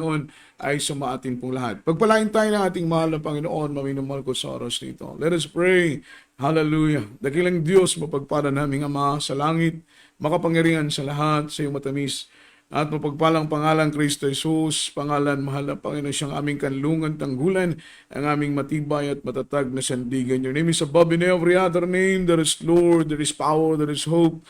Panginoon ay sumaatin pong lahat. Pagpalain tayo ng ating mahal na Panginoon, maminumahal ko sa oras nito. Let us pray. Hallelujah. Dakilang Diyos, mapagpala naming Ama sa langit, makapangyarihan sa lahat, sa iyong matamis at mapagpalang pangalan Kristo Jesus, pangalan mahal na Panginoon, siyang aming kanlungan, tanggulan, ang aming matibay at matatag na sandigan. Your name is above in every other name. There is Lord, there is power, there is hope.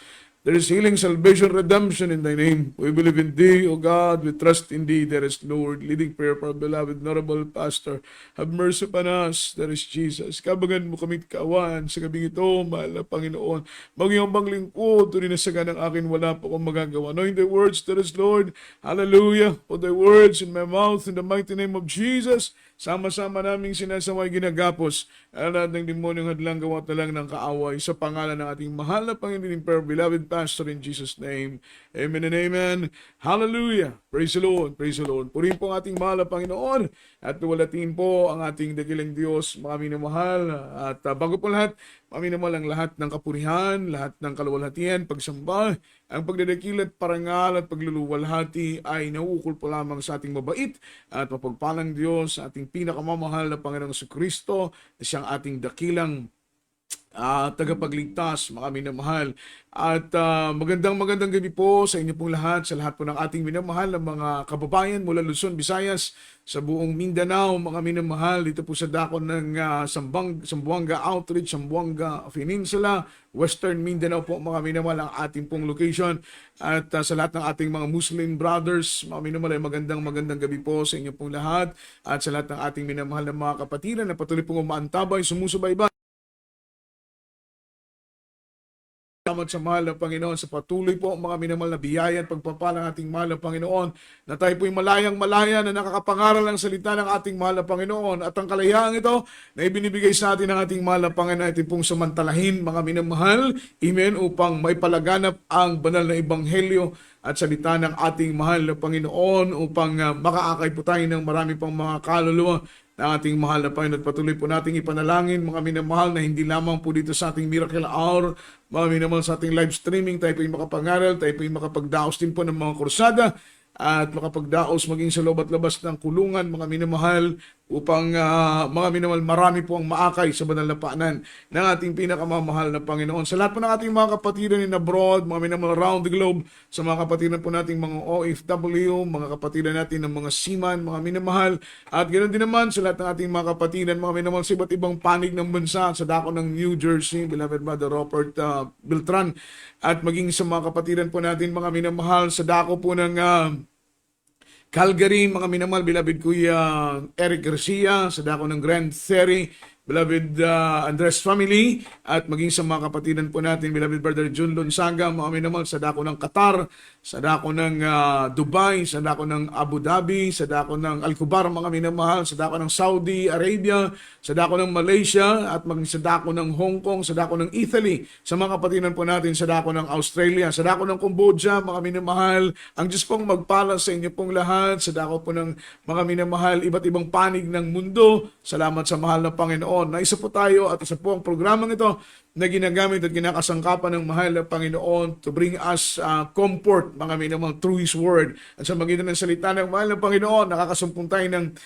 There is healing, salvation, redemption in thy name. We believe in thee, O God. We trust in thee. There is Lord. Leading prayer for our beloved, honorable pastor. Have mercy upon us. There is Jesus. Kabagan mo kami kaawaan sa gabing ito, mahal na Panginoon. Magyong lingkod, tuloy na saga ng akin, wala po akong magagawa. Knowing thy words, there is Lord. Hallelujah. Put thy words in my mouth in the mighty name of Jesus. Sama-sama naming sinasaway ginagapos ang lahat ng demonyong hadlang gawa na lang ng kaaway sa pangalan ng ating mahal na Panginoon, beloved Pastor, in Jesus' name. Amen and amen. Hallelujah. Praise the Lord. Praise the Lord. Purihin po ang ating mahal na Panginoon at tuwalatin po ang ating dakilang Diyos, mga minamahal. At bago po lahat, maminamahal ang lahat ng kapurihan, lahat ng kaluwalhatian, pagsamba, ang pagdadakilat, parangal at pagluluwalhati ay nauukol po lamang sa ating mabait at mapagpalang Diyos, sa ating pinakamamahal na Panginoong Kristo, na siyang ating dakilang tagapagligtas, mga minamahal. At magandang gabi po sa inyo pong lahat, sa lahat po ng ating minamahal na mga kababayan mula Luzon, Visayas, sa buong Mindanao, mga minamahal, dito po sa dako ng Zamboanga Outreach, Zamboanga Peninsula, Western Mindanao po, mga minamahal, ang ating pong location. At sa lahat ng ating mga Muslim brothers, mga minamahal, ay magandang gabi po sa inyo pong lahat. At sa lahat ng ating minamahal na mga kapatiran na patuloy pong umaantabay, sumusubaybay. Salamat sa mahal ng Panginoon sa patuloy po mga minamahal na biyaya at pagpapalang ating mahal ng Panginoon, na tayo po'y malayang-malaya na nakakapangaral ang salita ng ating mahal na Panginoon, at ang kalayaan ito na ibinibigay sa atin ng ating mahal na Panginoon ay pong samantalahin, mga minamahal, amen, upang may palaganap ang banal na ebanghelyo at salita ng ating mahal na Panginoon, upang makaakay po tayo ng marami pang mga kaluluwa na ating mahal na Panginoon. At patuloy po nating ipanalangin, mga minamahal, na hindi lamang po dito sa ating Miracle Hour, mga minamahal, sa ating live streaming, tayo po yung makapangaral, tayo po yung makapagdaos din po ng mga kursada, at makapagdaos maging sa loob at labas ng kulungan, mga minamahal, upang mga minamahal, marami po ang maakay sa banal na paanan ng ating pinakamamahal na Panginoon. Sa lahat po ng ating mga kapatiran in abroad, mga minamahal around the globe, sa mga kapatiran po nating mga OFW, mga kapatiran natin ng mga seaman, mga minamahal, at ganoon din naman sa lahat ng ating mga kapatiran, mga minamahal, sa iba't ibang panig ng bansa, sa dako ng New Jersey, beloved Brother Robert Beltran, at maging sa mga kapatiran po natin, mga minamahal, sa dako po ng Calgary, mga minamahal, beloved Kuya Eric Garcia, sa dako ng Grand Theory, beloved Andres family, at maging sa mga kapatiran po natin, beloved Brother Jun Lonsaga, mga minamahal, sa dako ng Qatar, sa dako ng Dubai, sa dako ng Abu Dhabi, sa dako ng Al-Kubar, mga minamahal, sa dako ng Saudi Arabia, sa dako ng Malaysia, at maging sa dako ng Hong Kong, sa dako ng Italy, sa mga kapatiran po natin, sa dako ng Australia, sa dako ng Cambodia, mga minamahal, ang Diyos pong magpala sa inyo pong lahat, sa dako po ng mga minamahal, iba't ibang panig ng mundo. Salamat sa mahal na Panginoon na isa po tayo, at isa po ang programang ito na ginagamit at kinakasangkapan ng mahal na Panginoon to bring us comfort, mga minamahal, through His Word. At sa magitan ng salita ng mahal na Panginoon, nakakasumpong tayo ng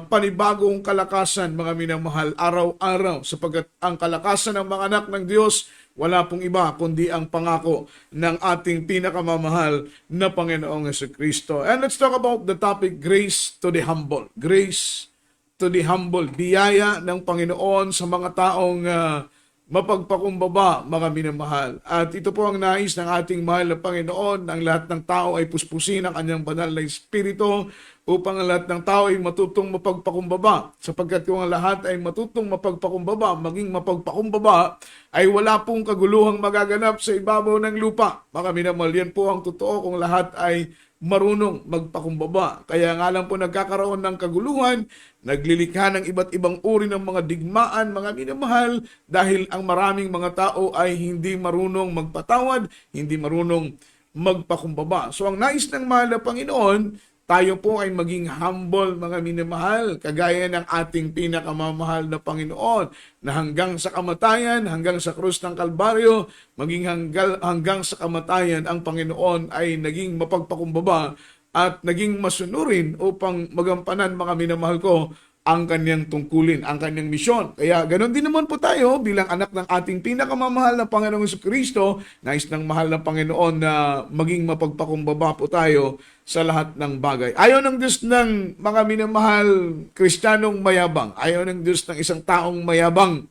panibagong kalakasan, mga minamahal, araw-araw, sapagkat ang kalakasan ng mga anak ng Diyos, wala pong iba kundi ang pangako ng ating pinakamamahal na Panginoong Jesucristo. And let's talk about the topic, grace to the humble. Grace to the humble. Biyaya ng Panginoon sa mga taong mapagpakumbaba, mga minamahal. At ito po ang nais ng ating mahal na Panginoon, ang lahat ng tao ay puspusin ang kanyang banal na Espiritu, upang ang lahat ng tao ay matutong mapagpakumbaba. Sapagkat kung ang lahat ay matutong mapagpakumbaba, maging mapagpakumbaba, ay wala pong kaguluhang magaganap sa ibabaw ng lupa. Mga minamahal, yan po ang totoo kung lahat ay marunong magpakumbaba. Kaya nga lang po nagkakaroon ng kaguluhan, naglilikha ng iba't ibang uri ng mga digmaan, mga minamahal, dahil ang maraming mga tao ay hindi marunong magpatawad, hindi marunong magpakumbaba. So ang nais ng mahal na Panginoon, tayo po ay maging humble, mga minamahal, kagaya ng ating pinakamamahal na Panginoon, na hanggang sa kamatayan, hanggang sa krus ng Kalbaryo, maging hanggang sa kamatayan, ang Panginoon ay naging mapagpakumbaba at naging masunurin upang magampanan, mga minamahal ko, ang kanyang tungkulin, ang kanyang misyon. Kaya ganoon din naman po tayo bilang anak ng ating pinakamamahal na Panginoong Jesucristo. Nais ng mahal ng Panginoon na maging mapagpakumbaba po tayo sa lahat ng bagay. Ayaw ng Diyos ng mga minamahal Kristiyanong mayabang. Ayaw ng Diyos ng isang taong mayabang.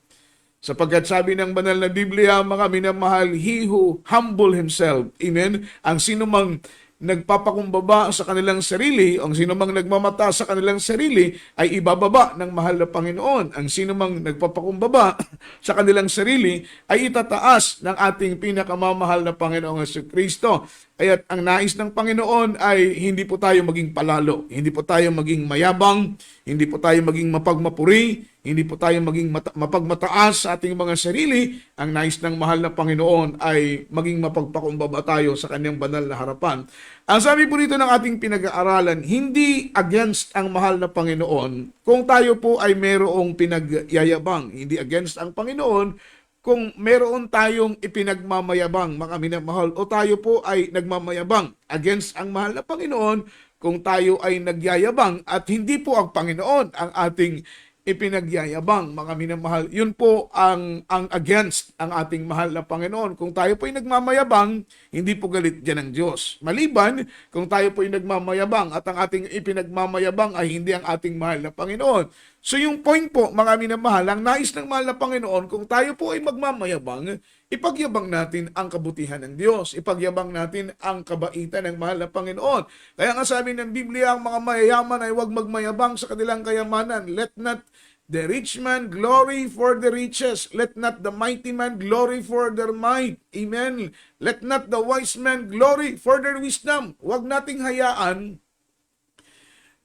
Sapagkat sabi ng banal na Biblia, mga minamahal, he who humble himself, amen, ang sinumang nagpapakumbaba sa kanilang sarili, ang sinumang nagmamata sa kanilang sarili, ay ibababa ng mahal na Panginoon. Ang sinumang nagpapakumbaba sa kanilang sarili, ay itataas ng ating pinakamamahal na Panginoong Jesucristo. Kaya't ang nais ng Panginoon ay hindi po tayo maging palalo, hindi po tayo maging mayabang, hindi po tayo maging mapagmapuri, hindi po tayo maging mapagmataas sa ating mga sarili. Ang nais ng mahal na Panginoon ay maging mapagpakumbaba tayo sa kanyang banal na harapan. Ang sabi po dito ng ating pinag-aaralan, hindi against ang mahal na Panginoon kung tayo po ay mayroong pinagyayabang. Hindi against ang Panginoon kung meron tayong ipinagmamayabang, mga minamahal, o tayo po ay nagmamayabang. Against ang mahal na Panginoon kung tayo ay nagyayabang at hindi po ang Panginoon ang ating ipinagyayabang, mga minamahal. Yun po ang against ang ating mahal na Panginoon. Kung tayo po ay nagmamayabang, hindi po galit dyan ang Diyos. Maliban, kung tayo po ay nagmamayabang at ang ating ipinagmamayabang ay hindi ang ating mahal na Panginoon. So yung point po, mga minamahal, ang nais ng mahal na Panginoon, kung tayo po ay magmamayabang, ipagyabang natin ang kabutihan ng Diyos. Ipagyabang natin ang kabaitan ng mahal na Panginoon. Kaya nga sabi ng Biblia, ang mga mayayaman ay huwag magmayabang sa kanilang kayamanan. Let not the rich man glory for the riches. Let not the mighty man glory for their might. Amen. Let not the wise man glory for their wisdom. Huwag nating hayaan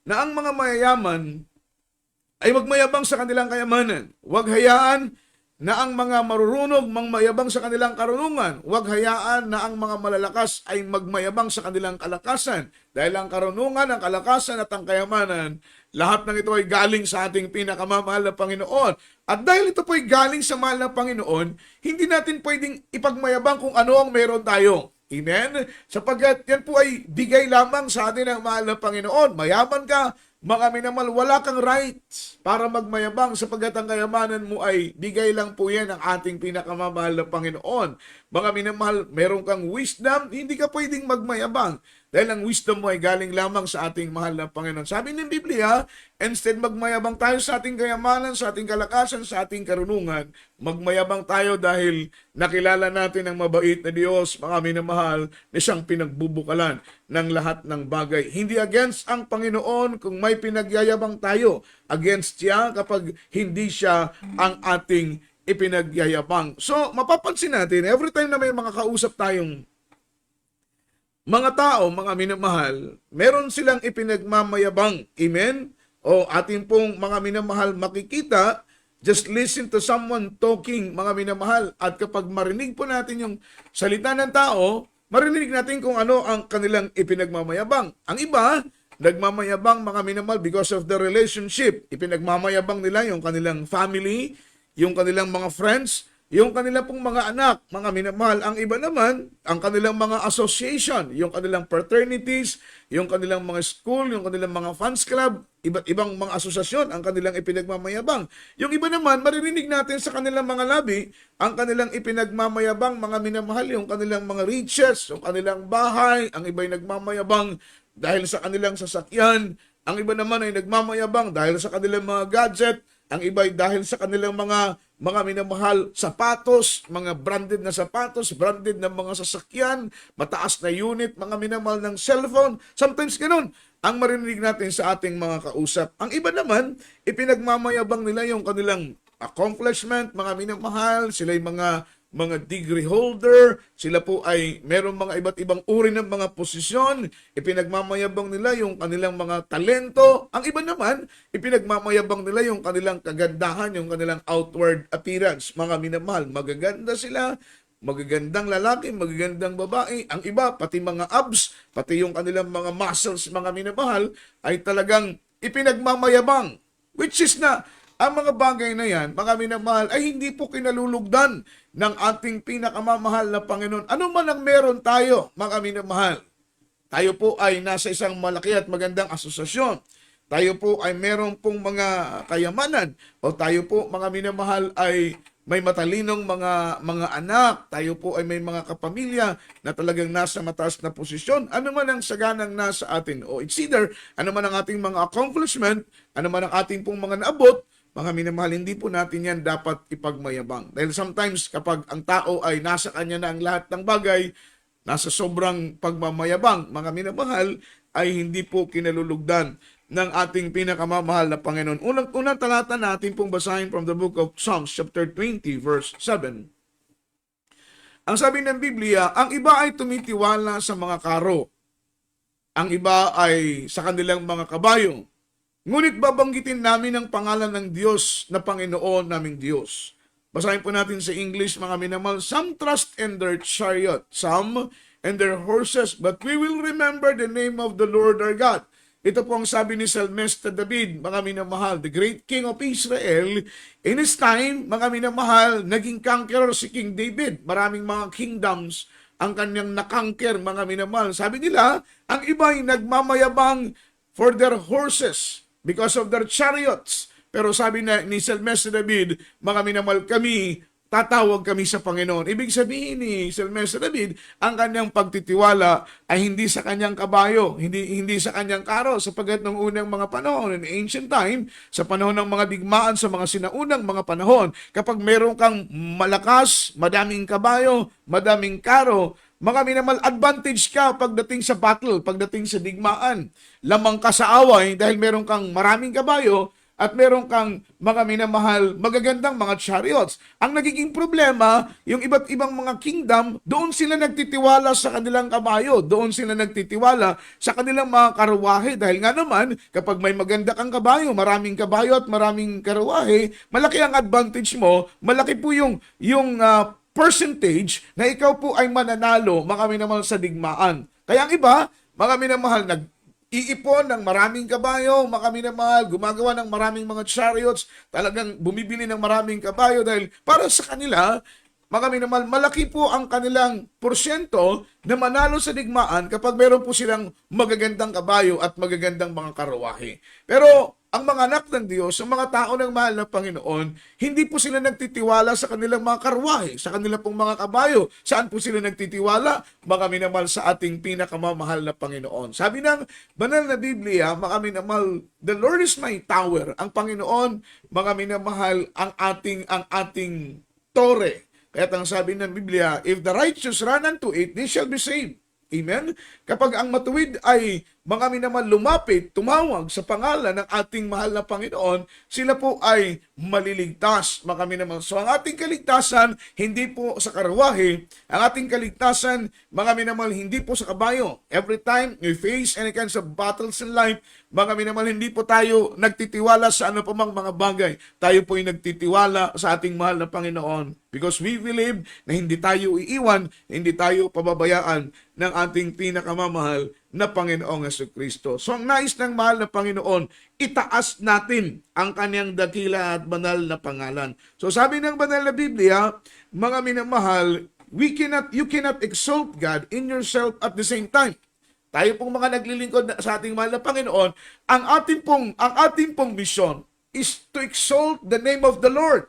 na ang mga mayayaman ay magmayabang sa kanilang kayamanan. Huwag hayaan na ang mga marurunong magmayabang sa kanilang karunungan. Huwag hayaan na ang mga malalakas ay magmayabang sa kanilang kalakasan. Dahil ang karunungan, ang kalakasan at ang kayamanan, lahat ng ito ay galing sa ating pinakamamahal na Panginoon. At dahil ito po ay galing sa mahal na Panginoon, hindi natin pwedeng ipagmayabang kung ano ang meron tayo. Amen? Sapagkat yan po ay bigay lamang sa atin ng mahal na Panginoon. Mayaman ka, mga minamahal, wala kang rights para magmayabang sapagkat ang kayamanan mo ay bigay lang po yan ng ating pinakamamahal na Panginoon. Mga minamahal, meron kang wisdom, hindi ka pwedeng magmayabang dahil ang wisdom mo ay galing lamang sa ating mahal na Panginoon. Sabi ng Biblia, instead magmayabang tayo sa ating kayamanan, sa ating kalakasan, sa ating karunungan, magmayabang tayo dahil nakilala natin ang mabait na Diyos, mga minamahal, na siyang pinagbubukalan ng lahat ng bagay. Hindi against ang Panginoon kung may pinagyayabang tayo. Against siya kapag hindi siya ang ating ipinagyayabang. So, mapapansin natin, every time na may mga kausap tayong mga tao, mga minamahal, meron silang ipinagmamayabang. Amen? O ating pong mga minamahal makikita, just listen to someone talking, mga minamahal. At kapag marinig po natin yung salita ng tao, marinig natin kung ano ang kanilang ipinagmamayabang. Ang iba, nagmamayabang, mga minamahal, because of the relationship. Ipinagmamayabang nila yung kanilang family, yung kanilang mga friends, yung kanilang pong mga anak, mga minamahal. Ang iba naman, ang kanilang mga association, yung kanilang fraternities, yung kanilang mga school, yung kanilang mga fans club, iba't ibang mga asosasyon ang kanilang ipinagmamayabang. Yung iba naman, maririnig natin sa kanilang mga labi, ang kanilang ipinagmamayabang, mga minamahal, yung kanilang mga riches, yung kanilang bahay, ang iba'y nagmamayabang dahil sa kanilang sasakyan, ang iba naman ay nagmamayabang dahil sa kanilang mga gadget, ang iba'y dahil sa kanilang mga minamahal sapatos, mga branded na sapatos, branded na mga sasakyan, mataas na unit, mga minamahal ng cellphone. Sometimes ganun ang marinig natin sa ating mga kausap. Ang iba naman, ipinagmamayabang nila yung kanilang accomplishment, mga minamahal, sila'y mga degree holder, sila po ay meron mga iba't ibang uri ng mga posisyon, ipinagmamayabang nila yung kanilang mga talento. Ang iba naman, ipinagmamayabang nila yung kanilang kagandahan, yung kanilang outward appearance. Mga minamahal, magaganda sila, magagandang lalaki, magagandang babae. Ang iba, pati mga abs, pati yung kanilang mga muscles, mga minamahal, ay talagang ipinagmamayabang. Which is na, ang mga bagay na yan, mga minamahal, ay hindi po kinalulugdan ng ating pinakamamahal na Panginoon. Ano man ang meron tayo, mga minamahal? Tayo po ay nasa isang malaki at magandang asosasyon. Tayo po ay meron pong mga kayamanan o tayo po mga minamahal ay may matalinong mga anak, tayo po ay may mga kapamilya na talagang nasa mataas na posisyon. Ano man ang saganang nasa atin o it's either ano man ang ating mga accomplishment, ano man ang ating pong mga naabot, mga minamahal, hindi po natin yan dapat ipagmayabang. Dahil sometimes kapag ang tao ay nasa kanya na ang lahat ng bagay, nasa sobrang pagmamayabang, mga minamahal, ay hindi po kinalulugdan ng ating pinakamamahal na Panginoon. Unang talata natin pong basahin from the book of Psalms chapter 20 verse 7. Ang sabi ng Biblia, ang iba ay tumitiwala sa mga karo. Ang iba ay sa kanilang mga kabayo. Ngunit babanggitin namin ang pangalan ng Diyos na Panginoon naming Diyos. Basahin po natin sa English, mga minamahal. Some trust in their chariot, some in their horses, but we will remember the name of the Lord our God. Ito po ang sabi ni Salmista David, mga minamahal, the great king of Israel. In his time, mga minamahal, naging conqueror si King David. Maraming mga kingdoms ang kanyang nakangker, mga minamahal. Sabi nila, ang iba ay nagmamayabang for their horses because of their chariots. Pero sabi na ni Salmista David, mga minamahal, tatawag kami sa Panginoon. Ibig sabihin ni Salmista David, ang kanyang pagtitiwala ay hindi sa kanyang kabayo, hindi sa kanyang karo, sapagkat nung unang mga panahon, in ancient time, sa panahon ng mga digmaan, sa mga sinaunang mga panahon, kapag meron kang malakas, madaming kabayo, madaming karo, mga minimal advantage ka pagdating sa battle, pagdating sa digmaan. Lamang ka sa away dahil meron kang maraming kabayo, at meron kang mga minamahal, magagandang mga chariots. Ang nagiging problema, yung iba't ibang mga kingdom, doon sila nagtitiwala sa kanilang kabayo, doon sila nagtitiwala sa kanilang mga karuwahe. Dahil nga naman, kapag may maganda kang kabayo, maraming kabayo at maraming karuwahe, malaki ang advantage mo, malaki po yung percentage na ikaw po ay mananalo, mga minamahal, sa digmaan. Kaya ang iba, mga minamahal, iipon ng maraming kabayo, mga minamahal, gumagawa ng maraming mga chariots, talagang bumibili ng maraming kabayo dahil para sa kanila, mga minamahal, malaki po ang kanilang porsyento na manalo sa digmaan kapag meron po silang magagandang kabayo at magagandang mga karuwahe. Pero ang mga anak ng Diyos, ang mga tao ng mahal na Panginoon, hindi po sila nagtitiwala sa kanilang mga karwahe, sa kanilang pong mga kabayo. Saan po sila nagtitiwala? Mga minamahal, sa ating pinakamamahal na Panginoon. Sabi ng banal na Biblia, mga minamahal, the Lord is my tower. Ang Panginoon, mga minamahal, ang ating tore. Kaya ang sabi ng Biblia, if the righteous run unto it, they shall be saved. Amen? Kapag ang matuwid ay mga minamahal lumapit, tumawag sa pangalan ng ating mahal na Panginoon, sila po ay maliligtas, mga minamahal. So ang ating kaligtasan, hindi po sa karwahe, ang ating kaligtasan, mga minamahal, hindi po sa kabayo. Every time we face any kinds of battles in life, mga minamahal, hindi po tayo nagtitiwala sa ano pa mang mga bagay. Tayo po ay nagtitiwala sa ating mahal na Panginoon. Because we believe na hindi tayo iiwan, hindi tayo pababayaan ng ating pinakamamahal na Panginoong Jesucristo. So ang nais ng mahal na Panginoon, itaas natin ang kanyang dakila at banal na pangalan. So sabi ng banal na Biblia, mga minamahal, you cannot exalt God in yourself at the same time. Tayo pong mga naglilingkod sa ating mahal na Panginoon, ang ating pong mission is to exalt the name of the Lord.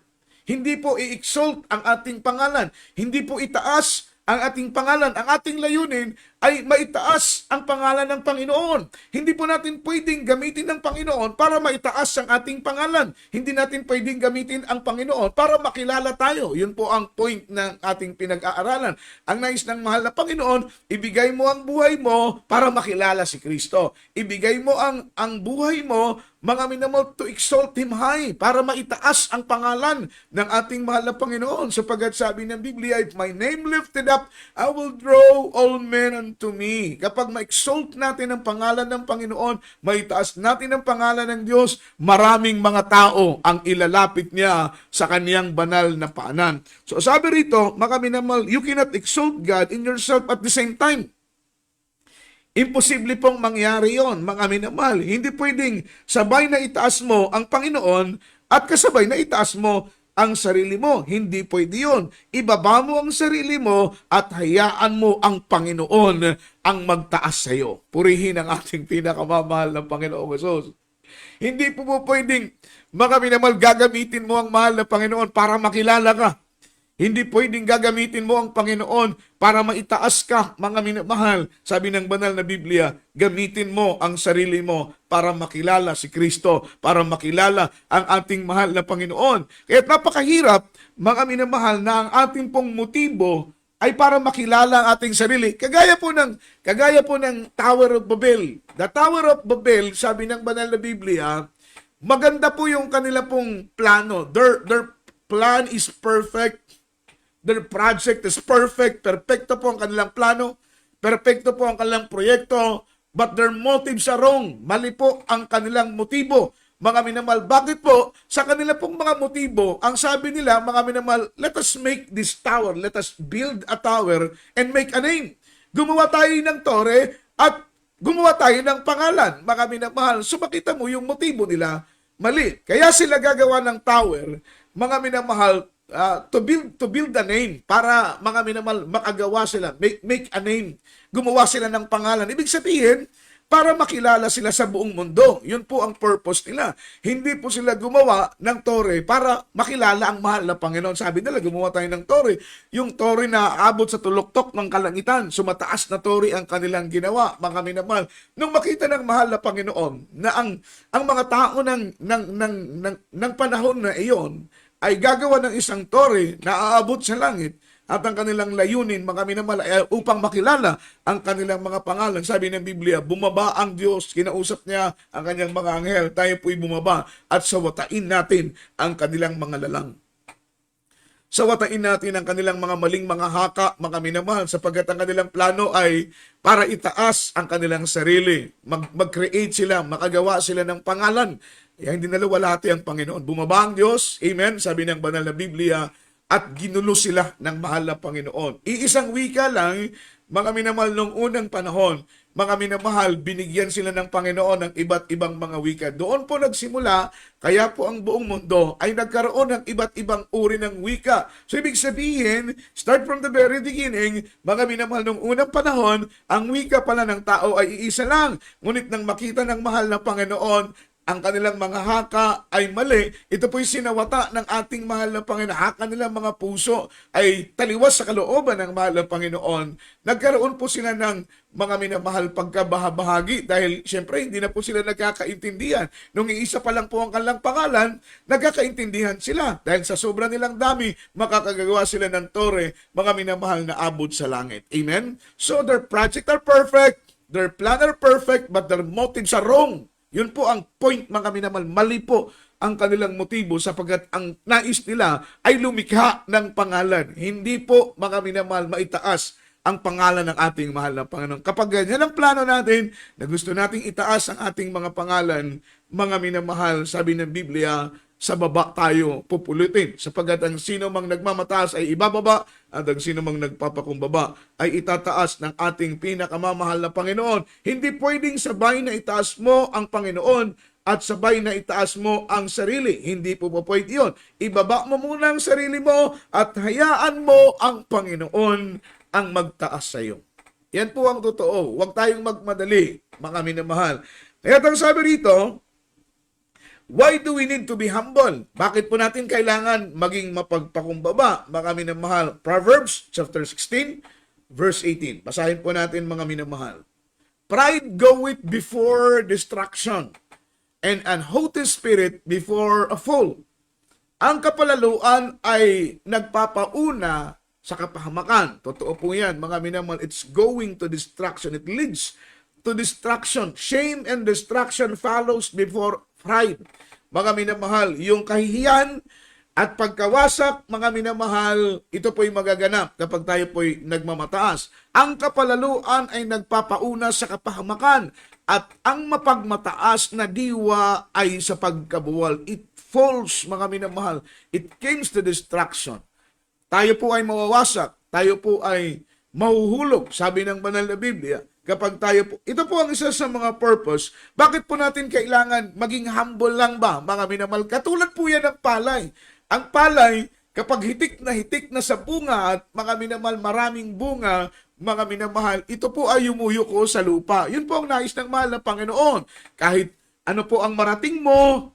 Hindi po i-exalt ang ating pangalan. Hindi po itaas ang ating pangalan. Ang ating layunin ay maitaas ang pangalan ng Panginoon. Hindi po natin pwedeng gamitin ng Panginoon para maitaas ang ating pangalan. Hindi natin pwedeng gamitin ang Panginoon para makilala tayo. Yun po ang point ng ating pinag-aaralan. Ang nais ng mahal na Panginoon, ibigay mo ang buhay mo para makilala si Kristo. Ibigay mo ang buhay mo, mga minamahal, to exalt Him high, para maitaas ang pangalan ng ating mahal na Panginoon. Sapagat sabi ng Biblia, if my name lifted up, I will draw all men unto me. Kapag ma-exalt natin ang pangalan ng Panginoon, maitaas natin ang pangalan ng Diyos, maraming mga tao ang ilalapit niya sa kaniyang banal na paanan. So sabi rito, mga minamahal, you cannot exalt God in yourself at the same time. Imposible pong mangyari yon, mga minamahal. Hindi pwedeng sabay na itaas mo ang Panginoon at kasabay na itaas mo ang sarili mo. Hindi pwede yun. Ibaba mo ang sarili mo at hayaan mo ang Panginoon ang magtaas sa iyo. Purihin ang ating pinakamamahal na Panginoong Hesus. Hindi po pwedeng, mga minamahal, gagamitin mo ang mahal na Panginoon para makilala ka. Hindi pwedeng gagamitin mo ang Panginoon para maitaas ka, mga minamahal. Sabi ng banal na Biblia, gamitin mo ang sarili mo para makilala si Kristo, para makilala ang ating mahal na Panginoon. Kaya napakahirap, mga minamahal, na ang ating pong motibo ay para makilala ang ating sarili. Kagaya po ng Tower of Babel. The Tower of Babel, sabi ng banal na Biblia, maganda po yung kanila pong plano. Their plan is perfect. Their project is perfect. Perfecto po ang kanilang plano. Perfecto po ang kanilang proyekto. But their motives are wrong. Mali po ang kanilang motibo. Mga minamahal, bakit po? Sa kanila pong mga motibo, ang sabi nila, mga minamahal, let us make this tower. Let us build a tower and make a name. Gumawa tayo ng tore at gumawa tayo ng pangalan. Mga minamahal, so makita mo yung motibo nila, mali. Kaya sila gagawa ng tower, mga minamahal, to build a name, para mga minamahal, makagawa sila, make a name. Gumawa sila ng pangalan. Ibig sabihin, para makilala sila sa buong mundo. Yun po ang purpose nila. Hindi po sila gumawa ng tore para makilala ang mahal na Panginoon. Sabi nila, gumawa tayo ng tore. Yung tore na aabot sa tuloktok ng kalangitan. Sumataas na tore ang kanilang ginawa, mga minamahal. Nung makita ng mahal na Panginoon na ang mga tao ng panahon na iyon ay gagawa ng isang tore na aabot sa langit, at ang kanilang layunin, mga minamahal, upang makilala ang kanilang mga pangalan. Sabi ng Biblia, bumaba ang Diyos, kinausap niya ang kanyang mga anghel, tayo po'y bumaba at sawatain natin ang kanilang mga lalang. Sawatain natin ang kanilang mga maling mga haka, mga minamahal, sapagkat ang kanilang plano ay para itaas ang kanilang sarili. Mag-create sila, makagawa sila ng pangalan. Kaya hindi naluwalhati ang Panginoon. Bumaba ang Diyos, amen, sabi ng banal na Biblia, at ginulo sila ng mahal na Panginoon. Iisang wika lang, mga minamahal, nung unang panahon, mga minamahal, binigyan sila ng Panginoon ng iba't ibang mga wika. Doon po nagsimula, kaya po ang buong mundo ay nagkaroon ng iba't ibang uri ng wika. So ibig sabihin, start from the very beginning, mga minamahal, nung unang panahon, ang wika pala ng tao ay iisa lang. Ngunit nang makita ng mahal na Panginoon, ang kanilang mga haka ay mali, ito po'y sinawata ng ating mahal na Panginoon. Haka nilang mga puso ay taliwas sa kalooban ng mahal na Panginoon. Nagkaroon po sila ng mga minamahal pagkabahabahagi dahil siyempre hindi na po sila nagkakaintindihan. Nung iisa pa lang po ang kanilang pangalan, nagkakaintindihan sila. Dahil sa sobrang nilang dami, makakagawa sila ng tore, mga minamahal na abot sa langit. Amen? So their project are perfect, their plan are perfect, but their motives are wrong. Yun po ang point, mga minamahal. Mali po ang kanilang motibo sapagkat ang nais nila ay lumikha ng pangalan. Hindi po, mga minamahal, maitaas ang pangalan ng ating mahal na Panginoon. Kapag ganyan ang plano natin na gusto nating itaas ang ating mga pangalan, mga minamahal, sabi ng Biblia, sa baba tayo pupulutin. Sapagkat ang sino mang nagmamataas ay ibababa, at ang sino mang nagpapakumbaba ay itataas ng ating pinakamamahal na Panginoon. Hindi pwedeng sabay na itaas mo ang Panginoon at sabay na itaas mo ang sarili. Hindi po pwede yun. Ibaba mo muna ang sarili mo at hayaan mo ang Panginoon ang magtaas sa iyo. Yan po ang totoo. Huwag tayong magmadali, mga minamahal. Kaya ang sabi rito, why do we need to be humble? Bakit po natin kailangan maging mapagpakumbaba, mga minamahal? Proverbs chapter 16, verse 18. Basahin po natin, mga minamahal. Pride goeth before destruction, and an haughty spirit before a fall. Ang kapalaluan ay nagpapauna sa kapahamakan. Totoo po yan, mga minamahal. It's going to destruction. It leads to destruction. Shame and destruction follows before pride. Mga minamahal, yung kahihiyan at pagkawasak, mga minamahal, ito po'y magaganap kapag tayo po'y nagmamataas. Ang kapalaluan ay nagpapauna sa kapahamakan at ang mapagmataas na diwa ay sa pagkabuwal. It falls, mga minamahal. It comes to destruction. Tayo po ay mawawasak. Tayo po ay mahuhulog, sabi ng banal na Biblia. Kapag tayo po, ito po ang isa sa mga purpose. Bakit po natin kailangan maging humble lang ba, mga minamahal? Katulad po yan ng palay. Ang palay, kapag hitik na sa bunga at mga minamahal, maraming bunga, mga minamahal, ito po ay yumuyuko sa lupa. Yun po ang nais ng mahal na Panginoon. Kahit ano po ang marating mo,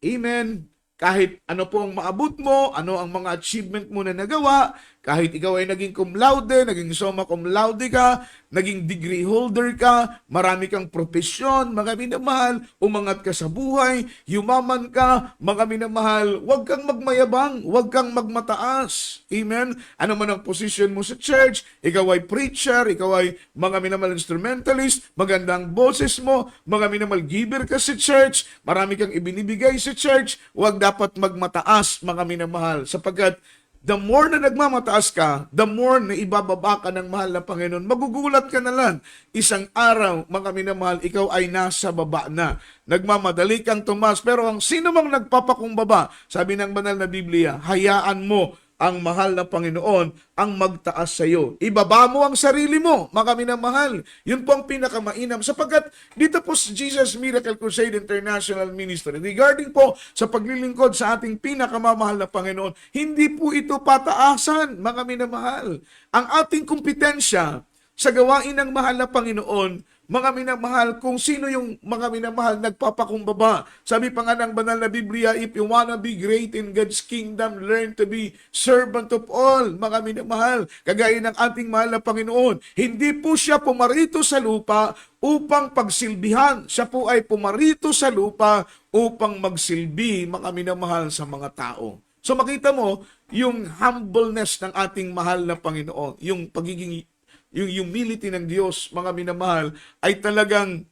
amen, kahit ano po ang maabot mo, ano ang mga achievement mo na nagawa, kahit ikaw ay naging cum laude, naging summa cum laude ka, naging degree holder ka, marami kang propesyon, mga minamahal, umangat ka sa buhay, yumaman ka, mga minamahal, huwag kang magmayabang, huwag kang magmataas. Amen? Ano man ang position mo sa church, ikaw ay preacher, ikaw ay mga minamahal instrumentalist, magandang boses mo, mga minamahal giver ka sa church, marami kang ibinibigay sa church, huwag dapat magmataas, mga minamahal, sapagkat the more na nagmamataas ka, the more na ibababa ka ng mahal na Panginoon. Magugulat ka na lang. Isang araw, mga minamahal, ikaw ay nasa baba na. Nagmamadali kang tumas. Pero ang sino mang nagpapakumbaba, sabi ng banal na Biblia, hayaan mo ang mahal na Panginoon ang magtaas sa iyo. Ibaba mo ang sarili mo, mga minamahal. Yun po ang pinakamainam. Sapagkat dito po sa Jesus Miracle Crusade International Ministry, regarding po sa paglilingkod sa ating pinakamamahal na Panginoon, hindi po ito pataasan, mga minamahal. Ang ating kompetensya sa gawain ng mahal na Panginoon, mga minamahal, kung sino yung mga minamahal nagpapakumbaba. Sabi pa nga ng banal na Biblia, if you wanna be great in God's kingdom, learn to be servant of all, mga minamahal. Kagaya ng ating mahal na Panginoon, hindi po siya pumarito sa lupa upang pagsilbihan. Siya po ay pumarito sa lupa upang magsilbi, mga minamahal, sa mga tao. So makita mo, yung humbleness ng ating mahal na Panginoon, yung pagiging yung humility ng Diyos, mga minamahal, ay talagang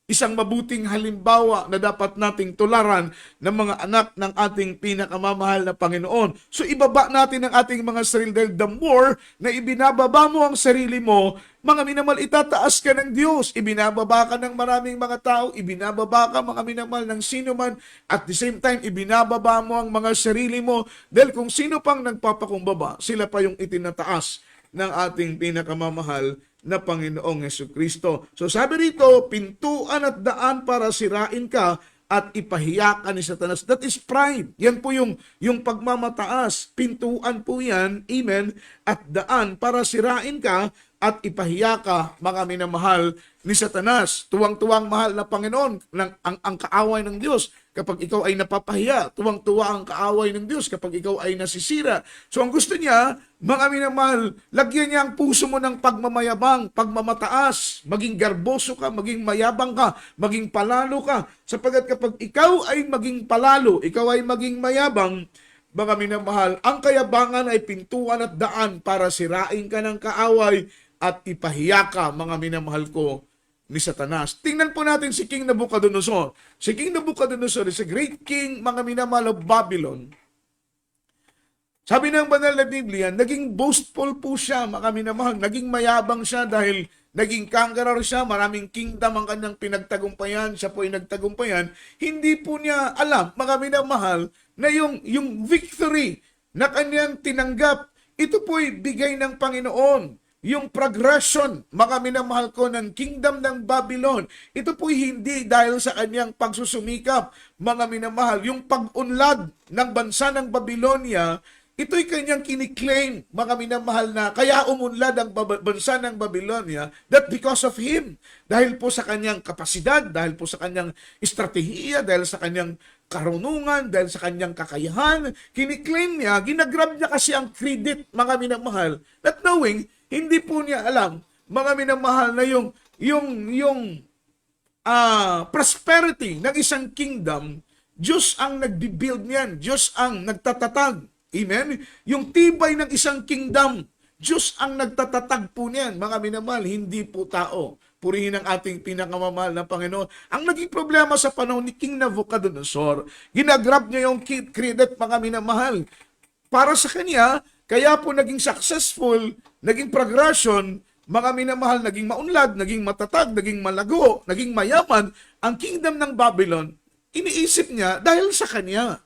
isang mabuting halimbawa na dapat nating tularan ng mga anak ng ating pinakamamahal na Panginoon. So ibaba natin ang ating mga sarili dahil the more na ibinababa mo ang sarili mo, mga minamahal, itataas ka ng Diyos. Ibinababa ka ng maraming mga tao, ibinababa ka, mga minamahal, ng sino man. At the same time, ibinababa mo ang mga sarili mo dahil kung sino pang nagpapakumbaba, sila pa yung itinataas ng ating pinakamamahal na Panginoong Jesucristo. So sabi rito, pintuan at daan para sirain ka at ipahiya ka ni Satanas. That is pride. Yan po yung pagmamataas. Pintuan po yan, amen, at daan para sirain ka at ipahiya ka, mga minamahal, ni Satanas. Tuwang-tuwang mahal na Panginoon, ang kaaway ng Diyos kapag ikaw ay napapahiya. Tuwang-tuwa ang kaaway ng Diyos kapag ikaw ay nasisira. So ang gusto niya, mga minamahal, lagyan niya ang puso mo ng pagmamayabang, pagmamataas, maging garboso ka, maging mayabang ka, maging palalo ka. Sapagkat kapag ikaw ay maging palalo, ikaw ay maging mayabang, mga minamahal, ang kayabangan ay pintuan at daan para sirain ka ng kaaway at ipahiya ka, mga minamahal ko, ni Satanas. Tingnan po natin si King Nabucodonosor. Si King Nabucodonosor is a great king, mga minamahal, of Babylon. Sabi ng banal na Biblia, naging boastful po siya, mga minamahal. Naging mayabang siya dahil naging conqueror siya, maraming kingdom ang kanyang pinagtagumpayan, siya po ay nagtagumpayan. Hindi po niya alam, mga minamahal, na yung victory na kanyang tinanggap, ito po ay bigay ng Panginoon. Yung progression, mga minamahal ko, ng kingdom ng Babylon, ito po hindi dahil sa kanyang pagsusumikap, mga minamahal. Yung pag-unlad ng bansa ng Babylonia, ito'y kanyang kiniklaim, mga minamahal, na kaya umunlad ang bansa ng Babylonia, that because of him. Dahil po sa kanyang kapasidad, dahil po sa kanyang estratehiya, dahil sa kanyang karunungan, dahil sa kanyang kakayahan, kiniklaim niya, ginagrab niya kasi ang credit, mga minamahal, not knowing, hindi po niya alam, mga minamahal, na yung prosperity ng isang kingdom, Diyos ang nagbibuild niyan, Diyos ang nagtatatag. Amen? Yung tibay ng isang kingdom, Diyos ang nagtatatag po niyan, mga minamahal, hindi po tao. Purihin ang ating pinakamamahal na Panginoon. Ang naging problema sa panahon ni King Nabucodonosor, ginagrab niya yung credit, mga minamahal. Para sa kanya, kaya po naging successful, naging progression, mga minamahal, naging maunlad, naging matatag, naging malago, naging mayaman, ang kingdom ng Babylon, iniisip niya dahil sa kanya.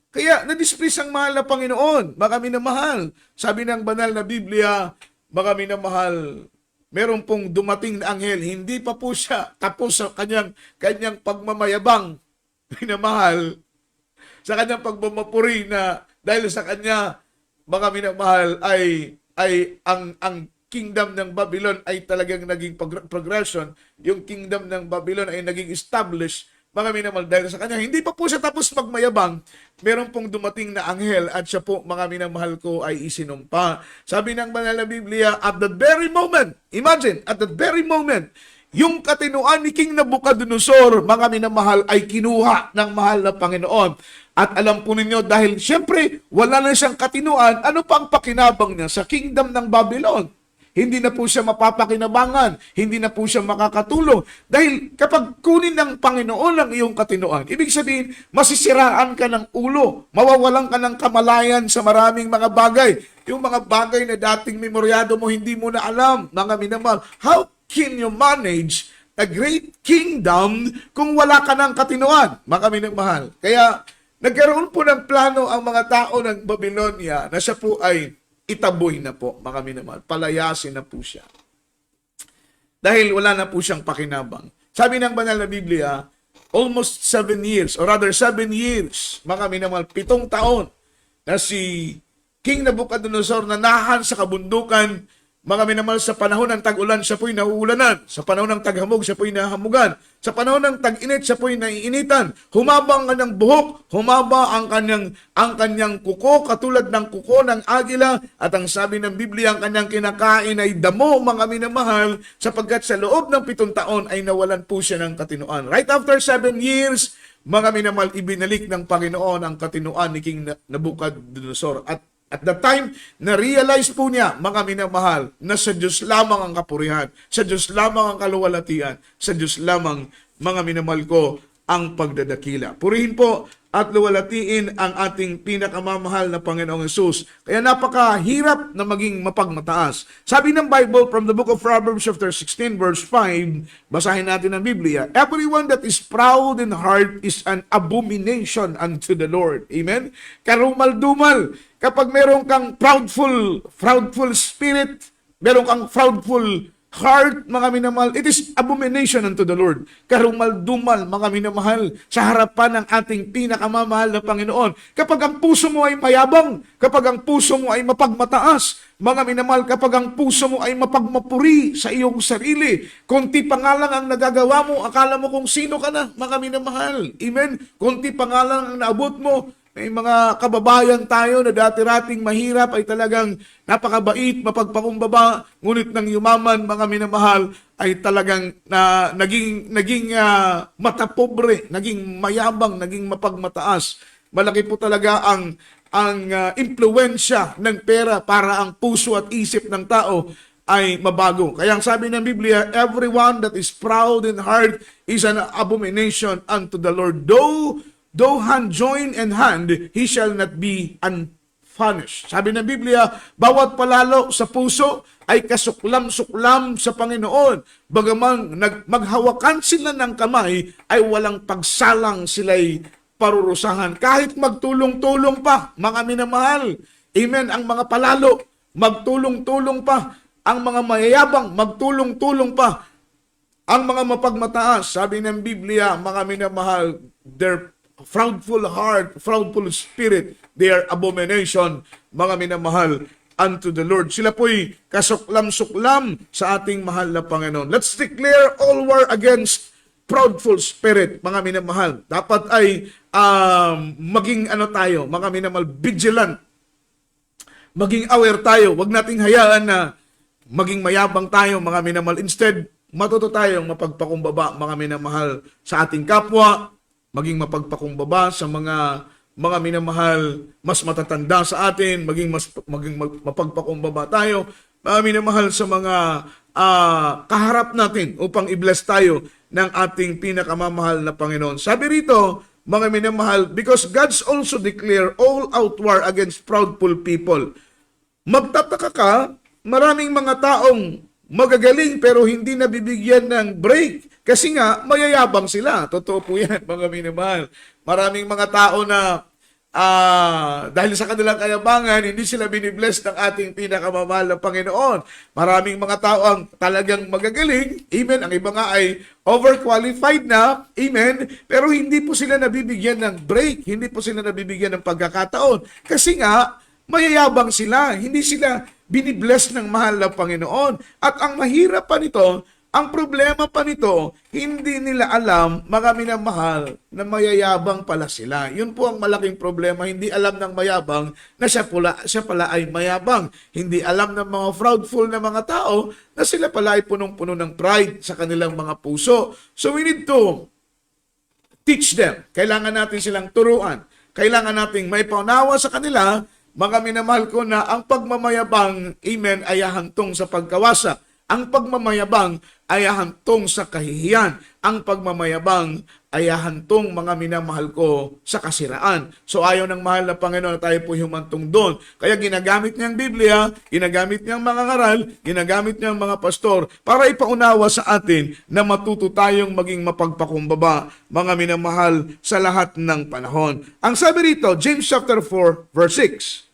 Kaya na-displace ang mahal na Panginoon, mga minamahal. Sabi ng banal na Biblia, mga minamahal, meron pong dumating na anghel, hindi pa po siya tapos sa kanyang pagmamayabang, minamahal, sa kanyang pagmamapuri na Dahil sa kanya, mga minamahal, ay ang kingdom ng Babylon ay talagang naging progression. Yung kingdom ng Babylon ay naging established, mga minamahal, dahil sa kanya. Hindi pa po siya tapos magmayabang. Meron pong dumating na anghel at siya po, mga minamahal ko, ay isinumpa. Sabi ng banal na Biblia, at that very moment, imagine, at that very moment, yung katinuan ni King Nabucodonosor, mga minamahal, ay kinuha ng mahal na Panginoon. At alam po ninyo, dahil siyempre, wala na siyang katinuan, ano pa ang pakinabang niya sa kingdom ng Babylon? Hindi na po siya mapapakinabangan, hindi na po siya makakatulong. Dahil kapag kunin ng Panginoon ang iyong katinuan, ibig sabihin, masisiraan ka ng ulo, mawawalan ka ng kamalayan sa maraming mga bagay. Yung mga bagay na dating memoryado mo, hindi mo na alam, mga minamahal. How can you manage a great kingdom kung wala ka ng katinuan, mga minamahal? Kaya, nagkaroon po ng plano ang mga tao ng Babylonia na siya po ay itaboy na po, mga minamahal. Palayasin na po siya. Dahil wala na po siyang pakinabang. Sabi ng banal na Biblia, almost 7 years, or rather 7 years, mga minamahal, 7 taon, na si King Nabucodonosor na nahan sa kabundukan, mga minamahal, sa panahon ng tag-ulan, siya po'y nauulanan. Sa panahon ng taghamog, siya po'y nahamugan. Sa panahon ng tag-init, siya po'y naiinitan. Humaba ang kanyang buhok, humaba ang kanyang kuko, katulad ng kuko ng agila. At ang sabi ng Biblia, ang kanyang kinakain ay damo, mga minamahal, sapagkat sa loob ng 7 taon ay nawalan po siya ng katinuan. Right after 7 years, mga minamahal, ibinalik ng Panginoon ang katinuan ni King Nabucodonosor. At that time, na-realize po niya, mga minamahal, na sa Diyos lamang ang kapurihan, sa Diyos lamang ang kaluwalhatian, sa Diyos lamang, mga minamahal ko, ang pagdadakila. Purihin po at luwalhatiin ang ating pinakamamahal na Panginoong Hesus. Kaya napakahirap na maging mapagmataas. Sabi ng Bible from the book of Proverbs chapter 16 verse 5, basahin natin ang Biblia, everyone that is proud in heart is an abomination unto the Lord. Amen? Karumal-dumal. Kapag meron kang proudful spirit, meron kang proudful heart, mga minamahal, it is abomination unto the Lord. Karumal-dumal, mga minamahal, sa harapan ng ating pinakamamahal na Panginoon. Kapag ang puso mo ay mayabang, kapag ang puso mo ay mapagmataas, mga minamahal, kapag ang puso mo ay mapagmapuri sa iyong sarili, konti pa nga lang ang nagagawa mo, akala mo kung sino ka na, mga minamahal. Amen? Konti pa nga lang ang naabot mo. May mga kababayan tayo na dati-rating mahirap ay talagang napakabait, mapagpakumbaba, ngunit nang yumaman, mga minamahal, ay talagang naging matapobre, naging mayabang, naging mapagmataas. Malaki po talaga ang impluwensya ng pera para ang puso at isip ng tao ay mabago. Kaya ang sabi ng Biblia, everyone that is proud in heart is an abomination unto the Lord. Though hand join in hand, he shall not be unpunished. Sabi ng Biblia, bawat palalo sa puso ay kasuklam-suklam sa Panginoon. Bagaman maghawakan sila ng kamay, ay walang pagsalang sila'y parurusahan. Kahit magtulong-tulong pa, mga minamahal. Amen. Ang mga palalo, magtulong-tulong pa. Ang mga mayayabang, magtulong-tulong pa. Ang mga mapagmataas, sabi ng Biblia, mga minamahal, their proudful heart, proudful spirit, they are abomination, mga minamahal, unto the Lord. Sila po'y kasuklam-suklam sa ating mahal na Panginoon. Let's declare all war against proudful spirit, mga minamahal. Dapat ay maging tayo, mga minamahal, vigilant. Maging aware tayo. Huwag nating hayaan na maging mayabang tayo, mga minamahal. Instead, matuto tayong mapagpakumbaba, mga minamahal, sa ating kapwa, maging mapagpakumbaba sa mga minamahal mas matatanda sa atin, maging mapagpakumbaba tayo, mga minamahal, sa mga kaharap natin upang i-bless tayo ng ating pinakamamahal na Panginoon. Sabi rito, mga minamahal, because God's also declare all out war against proudful people. Magtataka ka, maraming mga taong magagaling pero hindi nabibigyan ng break. Kasi nga, mayayabang sila. Totoo po yan, mga minamahal. Maraming mga tao na dahil sa kanilang kayabangan, hindi sila binibless ng ating pinakamamahal na Panginoon. Maraming mga tao ang talagang magagaling, amen, ang iba nga ay overqualified na, amen, pero hindi po sila nabibigyan ng break, hindi po sila nabibigyan ng pagkakataon. Kasi nga, mayayabang sila, hindi sila binibless ng mahal na Panginoon. At ang mahirap pa nito, ang problema pa nito, hindi nila alam, mga minamahal, na mayayabang pala sila. Yun po ang malaking problema. Hindi alam ng mayabang na siya pala ay mayabang. Hindi alam ng mga proudful na mga tao na sila pala ay punong-puno ng pride sa kanilang mga puso. So we need to teach them. Kailangan natin silang turuan. Kailangan nating may paunawa sa kanila, mga minamahal ko, na ang pagmamayabang, amen, ay hahantong sa pagkawasak. Ang pagmamayabang ay hahantong sa kahihiyan. Ang pagmamayabang ay hahantong, mga minamahal ko, sa kasiraan. So ayaw ng mahal na Panginoon na tayo po humantong doon. Kaya ginagamit niya ang Biblia, ginagamit niya ang mga ngaral, ginagamit niya ang mga pastor para ipaunawa sa atin na matuto tayong maging mapagpakumbaba, mga minamahal, sa lahat ng panahon. Ang sabi rito, James chapter 4, verse 6.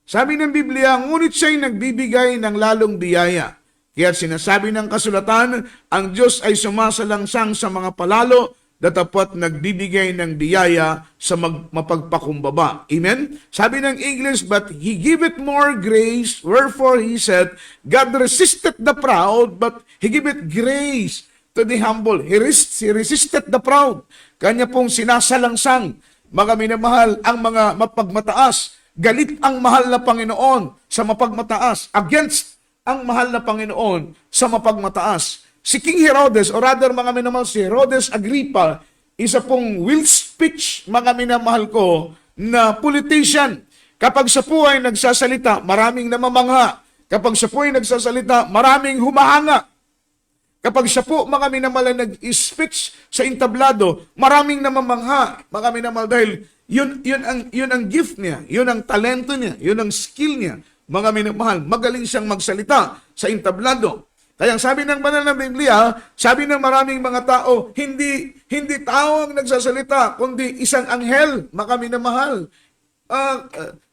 Sabi ng Biblia, ngunit siya'y nagbibigay ng lalong biyaya. Kaya sinasabi ng kasulatan, ang Diyos ay sumasalangsang sa mga palalo, datapwat nagbibigay ng biyaya sa mapagpakumbaba. Amen? Sabi ng English, but He giveth more grace, wherefore He said, God resisteth the proud, but He giveth grace to the humble. He resisted the proud. Kanya pong sinasalangsang, mga minamahal, ang mga mapagmataas. Galit ang mahal na Panginoon sa mapagmataas, against ang mahal na Panginoon sa mapagmataas. Si King Herodes, o rather mga minamahal, si Herodes Agrippa, isa pong will speech, mga minamahal ko, na politician. Kapag siya po ay nagsasalita, maraming namamangha. Kapag siya po ay nagsasalita, maraming humahanga. Kapag siya po, mga minamahal, nag-speech sa entablado, maraming namamangha, mga minamahal, dahil yun ang gift niya, yun ang talento niya, yun ang skill niya. Mga minamahal, magaling siyang magsalita sa entablado. Kaya sabi ng banal na Biblia, sabi ng maraming mga tao, hindi tao ang nagsasalita, kundi isang anghel, mga minamahal.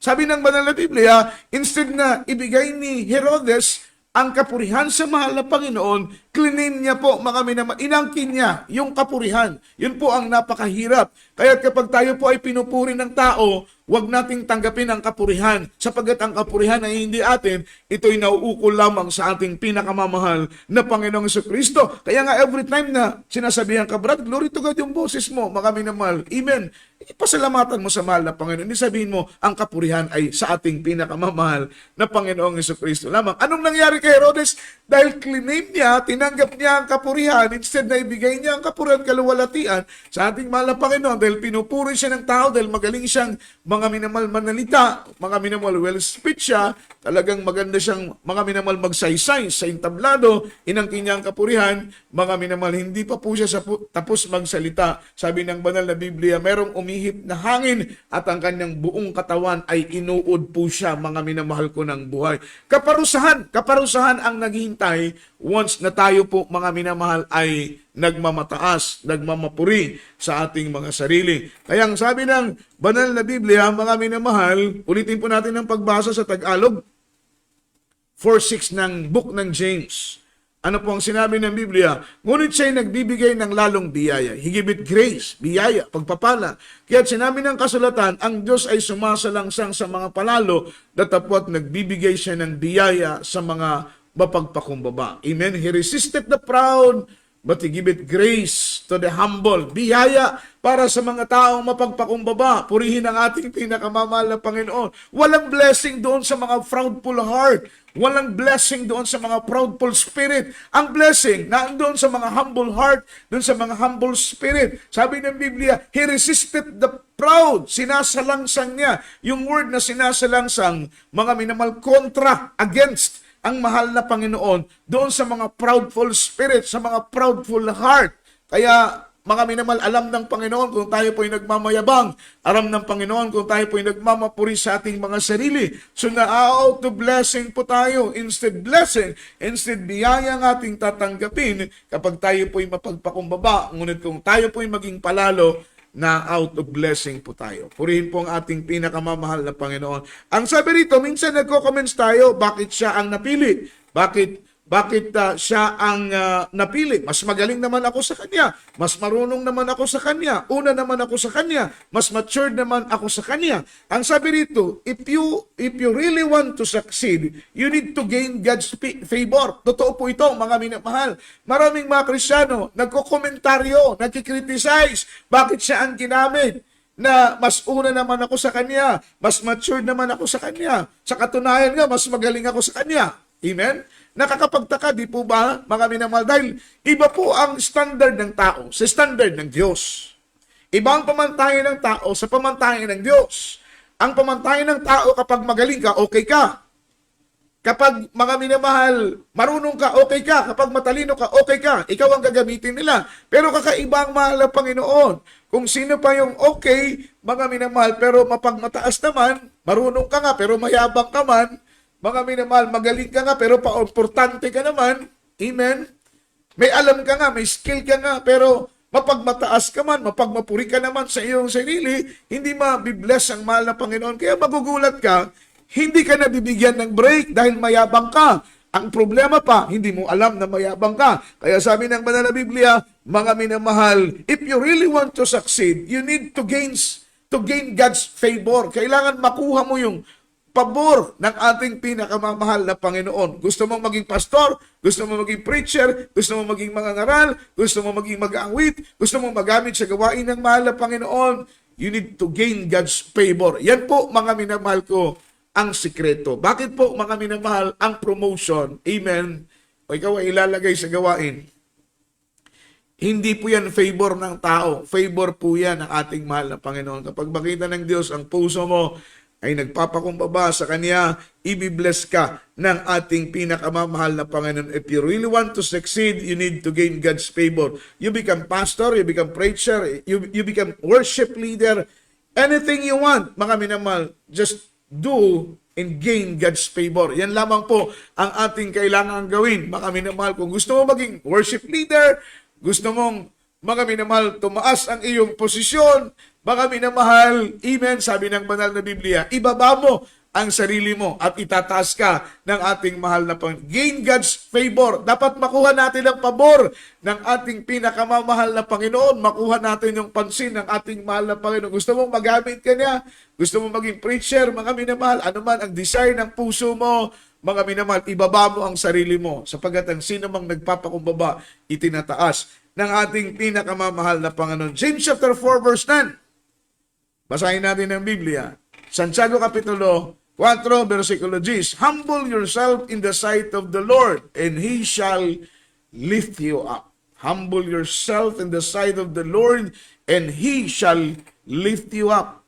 Sabi ng banal na Biblia, instead na ibigay ni Herodes ang kapurihan sa mahal na Panginoon, klinin niya po, mga minamahal, inangkin niya yung kapurihan. Yun po ang napakahirap. Kaya kapag tayo po ay pinupuri ng tao, huwag nating tanggapin ang kapurihan. Sapagkat ang kapurihan ay hindi atin, ito'y nauukol lamang sa ating pinakamamahal na Panginoong Jesucristo. Kaya nga every time na sinasabihan ka, Brad, glory to God yung boses mo, mga minamahal. Amen. Ipasalamatan mo sa mahal na Panginoon. Hindi sabihin mo, ang kapurihan ay sa ating pinakamamahal na Panginoong Jesucristo lamang. Anong nangyari kay Herodes? Dahil claim niya, tinanggap niya ang kapurihan, instead na ibigay niya ang kapurihan, kaluwalhatian sa ating mahal na Panginoon, dahil pinupuri siya ng tao, dahil magaling siyang mga minamal manalita, mga minamal well speech siya, talagang maganda siyang mga minamal magsaysay sa entablado, inangkin niya ang kapurihan, mga minamal hindi pa po siya tapos magsalita. Sabi ng banal na Biblia, merong umihip na hangin at ang kanyang buong katawan ay inuod po siya, mga minamahal ko ng buhay. Kaparusahan ang naghihintay once na tayo po, mga minamahal, ay nagmamataas, nagmamapuri sa ating mga sarili. Kaya ang sabi ng banal na Biblia, mga minamahal, ulitin po natin ang pagbasa sa Tagalog, 4:6 ng book ng James. Ano po ang sinabi ng Biblia? Ngunit siya'y nagbibigay ng lalong biyaya. He give it grace, biyaya, pagpapala. Kaya sinabi ng kasulatan, ang Diyos ay sumasalangsang sa mga palalo, datapwat nagbibigay siya ng biyaya sa mga mapagpakumbaba. Amen? He resisted the proud, but He give it grace to the humble. Biyaya para sa mga taong mapagpakumbaba. Purihin ang ating pinakamamahal na Panginoon. Walang blessing doon sa mga proudful heart. Walang blessing doon sa mga proudful spirit. Ang blessing nandoon sa mga humble heart, doon sa mga humble spirit. Sabi ng Biblia, He resisted the proud. Sinasalangsang niya. Yung word na sinasalangsang, mga minamal, kontra, against ang mahal na Panginoon doon sa mga proudful spirit, sa mga proudful heart. Kaya mga minamal, alam ng Panginoon kung tayo po'y nagmamayabang. Alam ng Panginoon kung tayo po'y nagmamapuri sa ating mga sarili. So na-out to blessing po tayo. Instead blessing, instead biyaya ang ating tatanggapin kapag tayo po'y mapagpakumbaba. Ngunit kung tayo po'y maging palalo, na out of blessing po tayo. Purihin po ang ating pinakamamahal na Panginoon. Ang sabi rito, minsan nagko-comments tayo, bakit siya ang napili? Bakit siya ang napili? Mas magaling naman ako sa kanya. Mas marunong naman ako sa kanya. Una naman ako sa kanya. Mas matured naman ako sa kanya. Ang sabi rito, if you really want to succeed, you need to gain God's favor. Totoo po ito, mga minamahal. Maraming mga Kristiyano, nagko-komentaryo, nagkikriticize. Bakit siya ang ginamit? Na mas una naman ako sa kanya. Mas matured naman ako sa kanya. Sa katunayan nga, mas magaling ako sa kanya. Amen? Nakakapagtaka, di po ba, mga minamahal? Dahil iba po ang standard ng tao sa standard ng Diyos. Iba ang pamantayan ng tao sa pamantayan ng Diyos. Ang pamantayan ng tao kapag magaling ka, okay ka. Kapag mga minamahal, marunong ka, okay ka. Kapag matalino ka, okay ka. Ikaw ang gagamitin nila. Pero kakaiba ang mahal ng Panginoon. Kung sino pa yung okay, mga minamahal, pero mapagmataas naman, marunong ka nga, pero mayabang ka man, mga minamahal, magaling ka nga, pero pa-importante ka naman. Amen? May alam ka nga, may skill ka nga, pero mapagmataas ka man, mapagmapuri ka naman sa iyong sarili, hindi mabibless ang mahal na Panginoon. Kaya magugulat ka, hindi ka nabibigyan ng break dahil mayabang ka. Ang problema pa, hindi mo alam na mayabang ka. Kaya sabi ng banal na Biblia, mga minamahal, if you really want to succeed, you need to gain God's favor. Kailangan makuha mo yung pabor ng ating pinakamamahal na Panginoon. Gusto mong maging pastor, gusto mong maging preacher, gusto mong maging mangangaral, gusto mong maging mag-aangwit, gusto mong magamit sa gawain ng mahal na Panginoon, you need to gain God's favor. Yan po, mga minamahal ko, ang sikreto. Bakit po, mga minamahal, ang promotion, amen, o ikaw ay ilalagay sa gawain, hindi po yan favor ng tao. Favor po yan ng ating mahal na Panginoon. Kapag makita ng Diyos ang puso mo ay nagpapakumbaba sa Kanya, ibibless ka ng ating pinakamamahal na Panginoon. If you really want to succeed, you need to gain God's favor. You become pastor, you become preacher, you become worship leader, anything you want, mga minamahal, just do and gain God's favor. Yan lamang po ang ating kailangan gawin, mga minamahal. Kung gusto mo maging worship leader, gusto mong, mga minamahal, tumaas ang iyong posisyon, mga minamahal, amen, sabi ng banal na Biblia, ibaba mo ang sarili mo at itataas ka ng ating mahal na Panginoon. Gain God's favor. Dapat makuha natin ang pabor ng ating pinakamamahal na Panginoon. Makuha natin yung pansin ng ating mahal na Panginoon. Gusto mong magamit ka niya? Gusto mong maging preacher? Mga minamahal, ano man ang desire ng puso mo, mga minamahal, ibaba mo ang sarili mo sapagkat ang sino mang nagpapakumbaba, itinataas ng ating pinakamamahal na Panginoon. James chapter 4 verse 10. Basahin natin ang Biblia. Santiago Kapitulo 4, versikulo 10. Humble yourself in the sight of the Lord, and He shall lift you up. Humble yourself in the sight of the Lord, and He shall lift you up.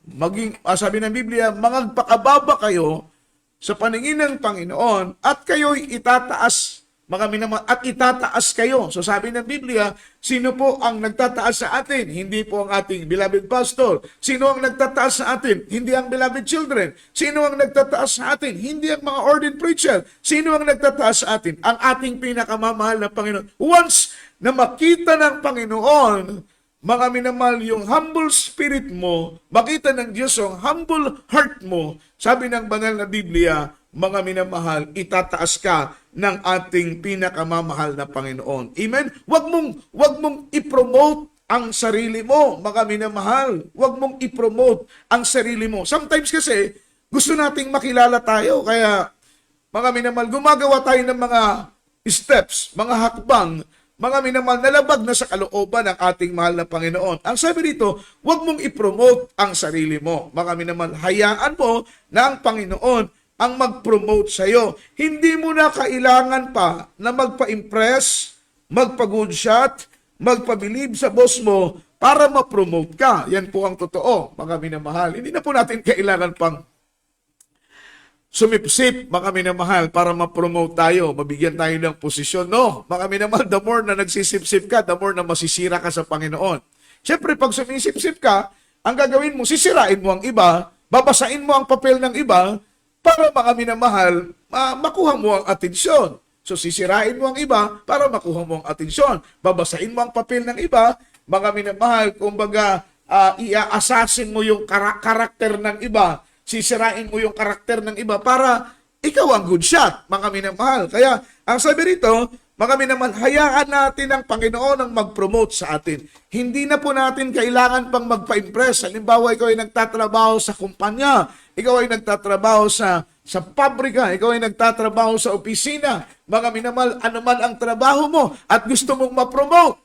Sabi ng Biblia, magpakababa kayo sa paningin ng Panginoon, at kayo'y itataas, mga minamahal, at itataas kayo. So sabi ng Biblia, sino po ang nagtataas sa atin? Hindi po ang ating beloved pastor. Sino ang nagtataas sa atin? Hindi ang beloved children. Sino ang nagtataas sa atin? Hindi ang mga ordained preacher. Sino ang nagtataas sa atin? Ang ating pinakamamahal na Panginoon. Once na makita ng Panginoon, mga minamahal, yung humble spirit mo, makita ng Diyos yung humble heart mo, sabi ng banal na Biblia, mga minamahal, itataas ka ng ating pinakamamahal na Panginoon. Amen? Huwag mong i-promote ang sarili mo, mga minamahal. Huwag mong i-promote ang sarili mo. Sometimes kasi, gusto nating makilala tayo, kaya, mga minamahal, gumagawa tayo ng mga steps, mga hakbang, mga minamahal, nalabag na sa kalooban ng ating mahal na Panginoon. Ang sabi dito, huwag mong i-promote ang sarili mo. Mga minamahal, hayaan mo na ang Panginoon ang mag-promote sa iyo. Hindi mo na kailangan pa na magpa-impress, magpa-good shot, magpabilib sa boss mo para ma-promote ka. Yan po ang totoo, mga minamahal. Hindi na po natin kailangan pang sumipsip, mga minamahal, para ma-promote tayo, mabigyan tayo ng posisyon. No, mga minamahal, the more na nagsisipsip ka, the more na masisira ka sa Panginoon. Siyempre, pag sumisipsip ka, ang gagawin mo, sisirain mo ang iba, babasain mo ang papel ng iba, para mga minamahal, makuha mo ang atensyon. So sisirain mo ang iba para makuha mo ang atensyon. Babasain mo ang papel ng iba, mga minamahal, kumbaga i-assassin mo yung karakter ng iba, sisirain mo yung karakter ng iba para ikaw ang good shot, mga minamahal. Kaya, ang sabi rito, mga minamahal, hayaan natin ang Panginoon ang mag-promote sa atin. Hindi na po natin kailangan pang magpa-impress. Halimbawa, ikaw ay nagtatrabaho sa kumpanya, ikaw ay nagtatrabaho sa pabrika, ikaw ay nagtatrabaho sa opisina, mga minamahal, anuman ang trabaho mo at gusto mong ma-promote.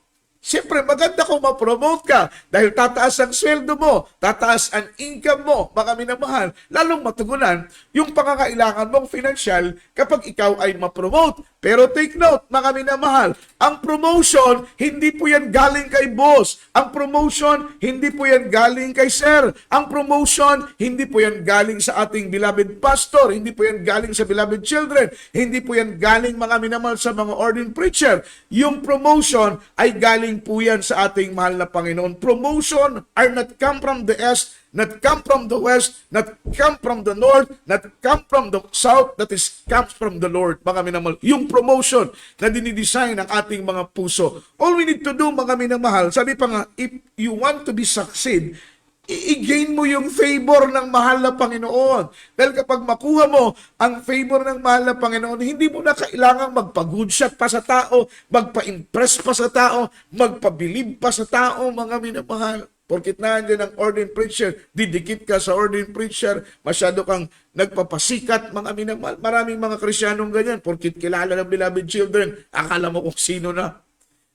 Siyempre, maganda kung ma-promote ka dahil tataas ang sweldo mo, tataas ang income mo, mga minamahal, lalong matugunan yung pangangailangan mong financial kapag ikaw ay ma-promote. Pero take note, mga minamahal, ang promotion, hindi po yan galing kay boss. Ang promotion, hindi po yan galing kay sir. Ang promotion, hindi po yan galing sa ating beloved pastor. Hindi po yan galing sa beloved children. Hindi po yan galing, mga minamahal, sa mga ordained preacher. Yung promotion ay galing po yan sa ating mahal na Panginoon. Promotion are not come from the east, not come from the west, not come from the north, not come from the south, that is comes from the Lord, mga minamahal. Yung promotion na dinidesign ng ating mga puso. All we need to do, mga minamahal, sabi pa nga, if you want to be succeed, i-gain mo yung favor ng mahal na Panginoon. Dahil kapag makuha mo ang favor ng mahal na Panginoon, hindi mo na kailangang magpa-good shot pa sa tao, magpa-impress pa sa tao, magpabilib pa sa tao, mga minamahal. Porkit nandiyan ang ordained preacher, didikit ka sa ordained preacher, masyado kang nagpapasikat, mga minamahal. Maraming mga Kristiyanong ganyan, porkit kilala ng beloved children, akala mo kung sino na.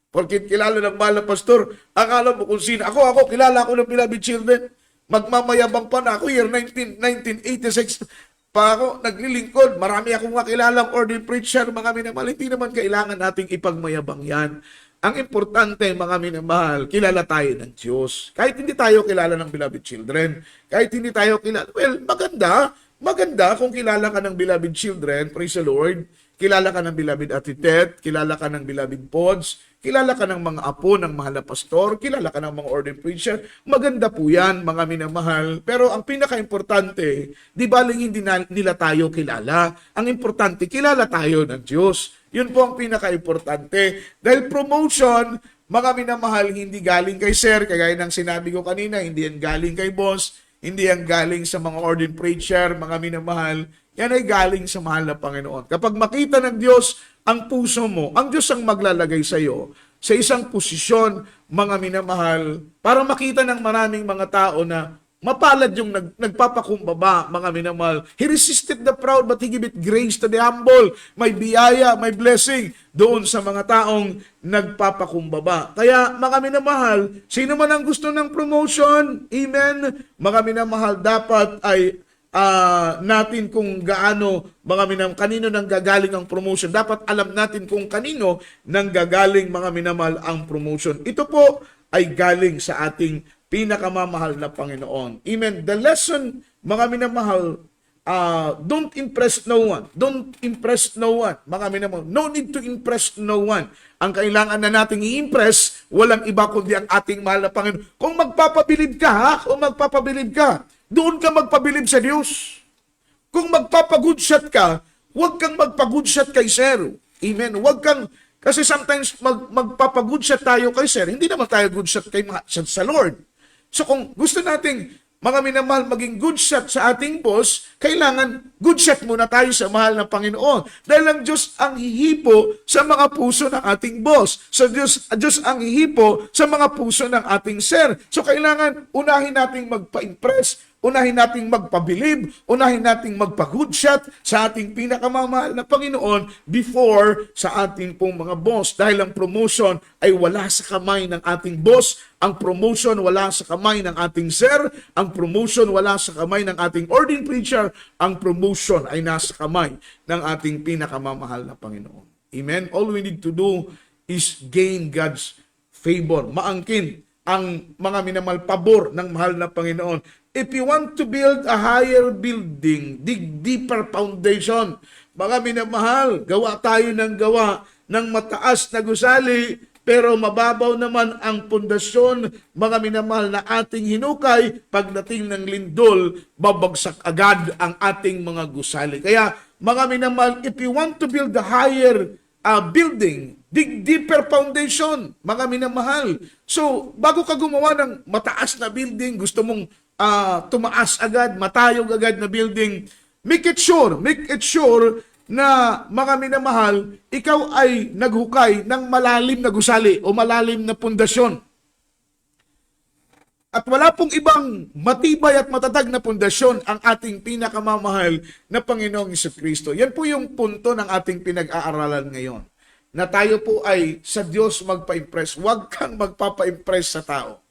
Porkit kilala ng mahal na pastor, akala mo kung sino. Ako, kilala ako ng beloved children. Magmamayabang pa na ako, year 1986 pa ako naglilingkod. Marami akong makilalang ordained preacher, mga minamahal. Hindi naman kailangan nating ipagmayabang yan. Ang importante, mga minamahal, kilala tayo ng Diyos. Kahit hindi tayo kilala ng beloved children, kahit hindi tayo kilala, well, maganda kung kilala ka ng beloved children, praise the Lord, kilala ka ng beloved Ate Tet, kilala ka ng beloved Pods, kilala ka ng mga apo ng mahal na pastor, kilala ka ng mga ordained preacher, maganda po yan, mga minamahal. Pero ang pinaka-importante, di baling hindi nila tayo kilala. Ang importante, kilala tayo ng Diyos. Yun po ang pinaka-importante. Dahil promotion, mga minamahal, hindi galing kay sir, kagaya ng sinabi ko kanina, hindi yan galing kay boss, hindi yan galing sa mga ordained preacher, mga minamahal, yan ay galing sa mahal na Panginoon. Kapag makita ng Diyos ang puso mo, ang Diyos ang maglalagay sa iyo sa isang posisyon, mga minamahal, para makita ng maraming mga tao na mapalad yung nagpapakumbaba, mga minamahal. He resisted the proud, but He giveth grace to the humble. May biyaya, may blessing doon sa mga taong nagpapakumbaba. Kaya, mga minamahal, sino man ang gusto ng promotion, amen, mga minamahal, dapat ay natin kung gaano, kanino nang gagaling ang promotion. Dapat alam natin kung kanino nang gagaling, mga minamahal, ang promotion. Ito po ay galing sa ating pinakamamahal na Panginoon. Amen. The lesson, mga minamahal, don't impress no one. Don't impress no one. Mga minamahal, no need to impress no one. Ang kailangan na nating i-impress, walang iba kundi ang ating mahal na Panginoon. Kung magpapabilib ka, doon ka magpabilib sa Diyos. Kung magpapagood shot ka, huwag kang magpagood shot kay sir. Amen. Huwag kang, kasi sometimes magpapagood shot tayo kay sir, hindi naman tayo good shot sa Lord. So kung gusto nating, mga minamahal, maging good shot sa ating boss, kailangan good shot muna tayo sa mahal na Panginoon. Dahil ang Diyos ang hihipo sa mga puso ng ating boss. So Diyos ang hihipo sa mga puso ng ating sir. So kailangan unahin nating magpa-impress, unahin nating magpabilib, unahin nating magpa-good shot sa ating pinakamamahal na Panginoon before sa ating pong mga boss. Dahil ang promotion ay wala sa kamay ng ating boss, ang promotion wala sa kamay ng ating sir, ang promotion wala sa kamay ng ating ordained preacher, ang promotion ay nasa kamay ng ating pinakamamahal na Panginoon. Amen? All we need to do is gain God's favor. Maangkin ang mga minamahal pabor ng mahal na Panginoon. If you want to build a higher building, dig deeper foundation. Mga minamahal, gawa tayo ng mataas na gusali, pero mababaw naman ang pundasyon, mga minamahal, na ating hinukay. Pagdating ng lindol, babagsak agad ang ating mga gusali. Kaya, mga minamahal, if you want to build a higher building, dig deeper foundation, mga minamahal. So, bago ka gumawa ng mataas na building, gusto mong tumaas agad, matayog agad na building, make it sure na mga minamahal, ikaw ay naghukay ng malalim na gusali o malalim na pundasyon. At wala pong ibang matibay at matatag na pundasyon ang ating pinakamamahal na Panginoong Jesucristo. Yan po yung punto ng ating pinag-aaralan ngayon. Na tayo po ay sa Diyos magpa-impress. Huwag kang magpapa-impress sa tao.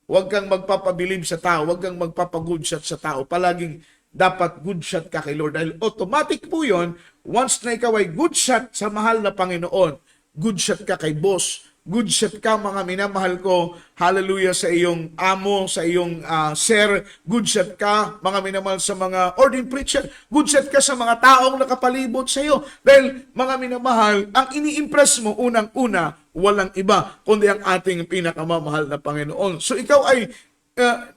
Huwag kang magpapabilib sa tao. Huwag kang magpapa-good shot sa tao. Palaging dapat good shot ka kay Lord. Dahil automatic po yun, once na ikaw ay good shot sa mahal na Panginoon, good shot ka kay boss, good shot ka mga minamahal ko, hallelujah, sa iyong amo, sa iyong sir, good shot ka mga minamahal sa mga ordained preacher, good shot ka sa mga taong nakapalibot sa iyo. Dahil mga minamahal, ang ini-impress mo unang-una, walang iba, kundi ang ating pinakamamahal na Panginoon. So ikaw ay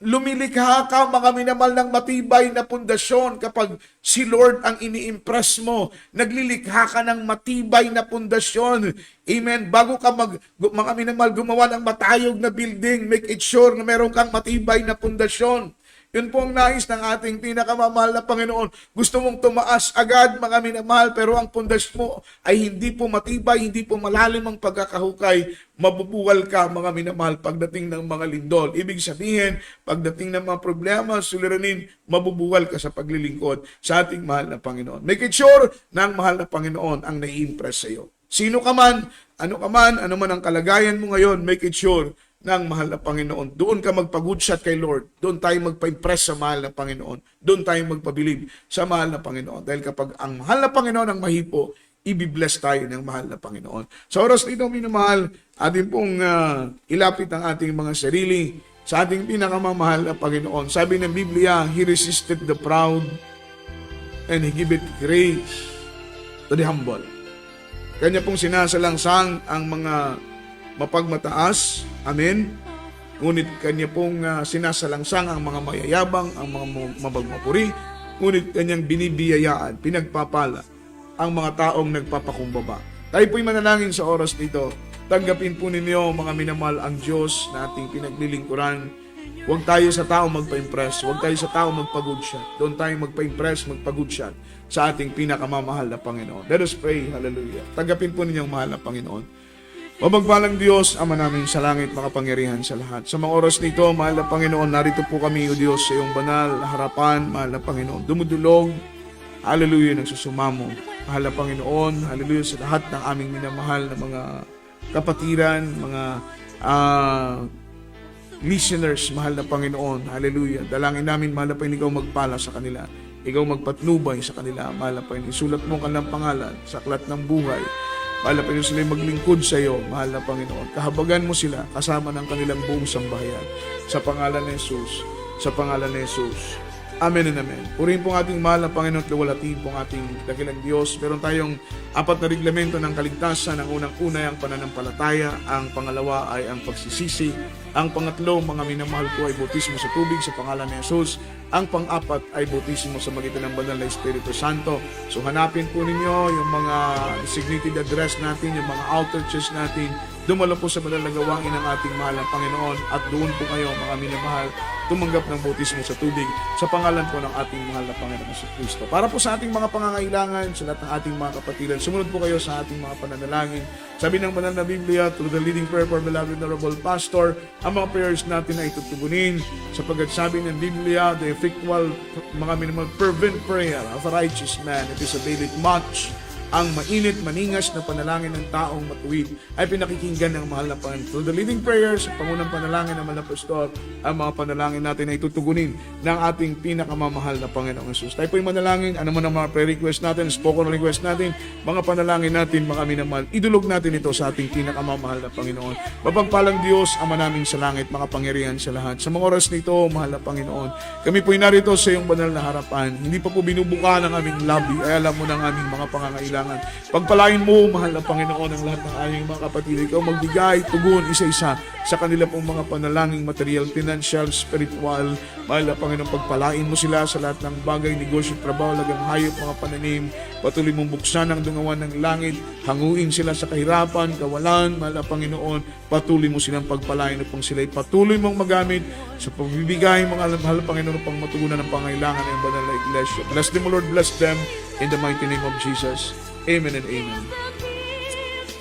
lumilikha ka mga minamahal ng matibay na pundasyon kapag si Lord ang ini-impress mo. Naglilikha ka ng matibay na pundasyon. Amen. Bago ka mga minamahal gumawa ng matayog na building, make it sure na meron kang matibay na pundasyon. Yun po ang nais ng ating pinakamamahal na Panginoon. Gusto mong tumaas agad, mga minamahal, pero ang pundasyon mo ay hindi po matibay, hindi po malalim ang pagkakahukay. Mabubuwal ka, mga minamahal, pagdating ng mga lindol. Ibig sabihin, pagdating ng mga problema, suliranin, mabubuwal ka sa paglilingkod sa ating mahal na Panginoon. Make it sure na ang mahal na Panginoon ang nai-impress sa iyo. Sino ka man, ano man ang kalagayan mo ngayon, make it sure ng mahal na Panginoon. Doon ka magpa-good shot kay Lord. Doon tayo magpa-impress sa mahal na Panginoon. Doon tayo magpabilib sa mahal na Panginoon. Dahil kapag ang mahal na Panginoon ang mahipo, ibibless tayo ng mahal na Panginoon. Sa oras nito, minamahal, atin pong ilapit ang ating mga sarili sa ating pinakamamahal na Panginoon. Sabi ng Biblia, He resisted the proud and He giveth grace to the humble. Kanya pong sinasalangsang ang mga mapagmataas, amen. Ngunit kanya pong sinasalangsang ang mga mayayabang, ang mga mabagmapuri, ngunit kanyang binibiyayaan, pinagpapala ang mga taong nagpapakumbaba. Tayo po'y manalangin sa oras nito. Tanggapin po ninyo, mga minamahal, ang Diyos na ating pinaglilingkuran. Huwag tayo sa tao magpa-impress, huwag tayo sa tao magpa-good shot. Doon tayo magpa-impress, magpa-good shot sa ating pinakamamahal na Panginoon. Let us pray, hallelujah. Tanggapin po ninyong mahal na Panginoon. Mapagpalang Diyos, Ama namin sa langit, makapangyarihan sa lahat. Sa mga oras nito, mahal na Panginoon, narito po kami, O Diyos, sa iyong banal na harapan, mahal na Panginoon. Dumudulog, hallelujah, nagsusumamo. Mahal na Panginoon, hallelujah, sa lahat ng aming minamahal na mga kapatiran, mga listeners, mahal na Panginoon, hallelujah. Dalangin namin, mahal na Panginoon, ikaw magpala sa kanila. Ikaw magpatnubay sa kanila, mahal na Panginoon. Isulat mo ang kanilang pangalan sa aklat ng buhay. Mahal na Panginoon, sila maglingkod sa iyo, mahal na Panginoon. Kahabagan mo sila kasama ng kanilang buong sambahayan. Sa pangalan ni Jesus. Sa pangalan ni Jesus. Amen and amen. Purihin po ang ating mahal na Panginoon at luwalhatiin po ang ating dakilang Diyos. Meron tayong 4 na reglamento ng kaligtasan. Ang unang-una ay ang pananampalataya. Ang pangalawa ay ang pagsisisi. Ang pangatlo, mga minamahal ko, ay bautismo sa tubig sa pangalan ni Jesus. Ang pang-apat ay bautismo sa magitan ng banal na Espiritu Santo. So hanapin po ninyo yung mga designated address natin, yung mga altar church natin. Dumalo po sa banal na gawain ng ating mahal na Panginoon at doon po kayo, mga minamahal, tumanggap ng bautismo sa tubig sa pangalan po ng ating mahal na Panginoon sa Kristo. Para po sa ating mga pangangailangan, sa lahat ng ating mga kapatiran, sumunod po kayo sa ating mga pananalangin. Sabi ng banal na Biblia, through the leading prayer for beloved honorable pastor, ang mga prayers natin ay tutugunin sapagkat sabi ng Biblia, the effectual, mga minimal fervent prayer of a righteous man, it is availeth much. Ang mainit, maningas na panalangin ng taong matuwid ay pinakikinggan ng mahal na Panginoon. Through the leading prayers, pangunang panalangin ng mahal na Pastor, ang mga panalangin natin ay tutugunin ng ating pinakamamahal na Panginoong Jesus. Tayo po'y manalangin, ano man ang mga prayer request natin, spoken request natin, mga panalangin natin, mga minamahal, idulog natin ito sa ating pinakamamahal na Panginoon. Mapagpalang Diyos, Ama namin sa langit, makapangyarihan sa lahat. Sa mga oras nito, mahal na Panginoon, kami po'y narito sa iyong banal na harapan. Hindi pa po binubuka ng aming labi, ay alam mo ng aming mga pangangailangan. pangailangan. Pagpalain mo, mahal na Panginoon, ang lahat ng aming mga kapatid. Ikaw magbigay, tugon, isa-isa sa kanila pong mga panalangin, material, financial, spiritual. Mahal na Panginoon, pagpalain mo sila sa lahat ng bagay, negosyo, trabaho, lagang hayop, mga pananim. Patuloy mong buksan ang dungawan ng langit. Hanguin sila sa kahirapan, kawalan. Mahal na Panginoon, patuloy mo silang pagpalain upang sila'y patuloy mong magamit sa pagbibigay, mga mahal na Panginoon, upang matugunan ng pangailangan ng banal na iglesia. Bless them, Lord, bless them in the mighty name of Jesus. Amen and amen.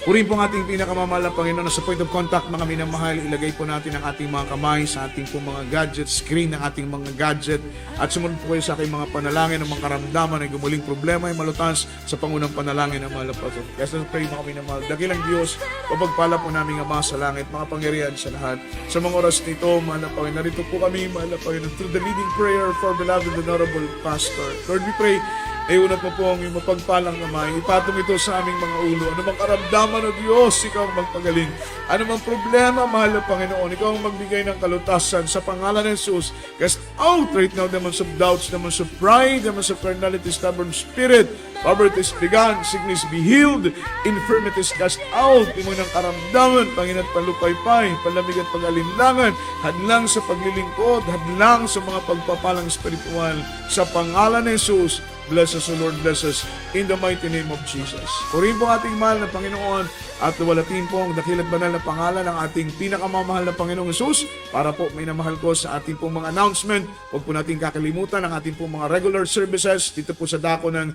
Purihin po ang ating pinakamamahal na Panginoon. Sa point of contact, mga minamahal, ilagay po natin ang ating mga kamay sa ating po mga gadget, screen ng ating mga gadget. At sumunod po kayo sa aking mga panalangin ng mga karamdaman ay gumuling problema ay malutas sa pangunang panalangin ng mahal na Panginoon. Let's pray, mga minamahal. Dakilang Diyos, papagpala po namin Ama sa langit, mga pangyarihan sa lahat. Sa mga oras nito, mahal na Panginoon, narito po kami, mahal na Panginoon, through the leading prayer for beloved and honorable Pastor. Lord, we pray, ay unat mo po ang iyong mapagpalang kamay. Ipatong ito sa aming mga ulo. Ano mang karamdaman o Diyos, ikaw ang magpagaling. Ano mang problema, mahal na Panginoon, ikaw ang magbigay ng kalutasan sa pangalan ng Jesus. Cast out right now demons of doubts, demons of pride, demons of carnality, stubborn spirit. Poverty is begun, sickness be healed, infirmities cast out, imo ng karamdaman, Panginoon, palupaypay, palamig at pag-alinlangan, hadlang sa paglilingkod, hadlang sa mga pagpapalang spiritual. Sa pangalan ng Jesus, bless us, O Lord, bless us in the mighty name of Jesus. Purihin po ating mahal na Panginoon at luwalatin po ang dakilat banal na pangalan ng ating pinakamamahal na Panginoong Jesus para po may namahal ko sa ating pong mga announcement. Huwag po natin kakalimutan ang ating pong mga regular services dito po sa dako ng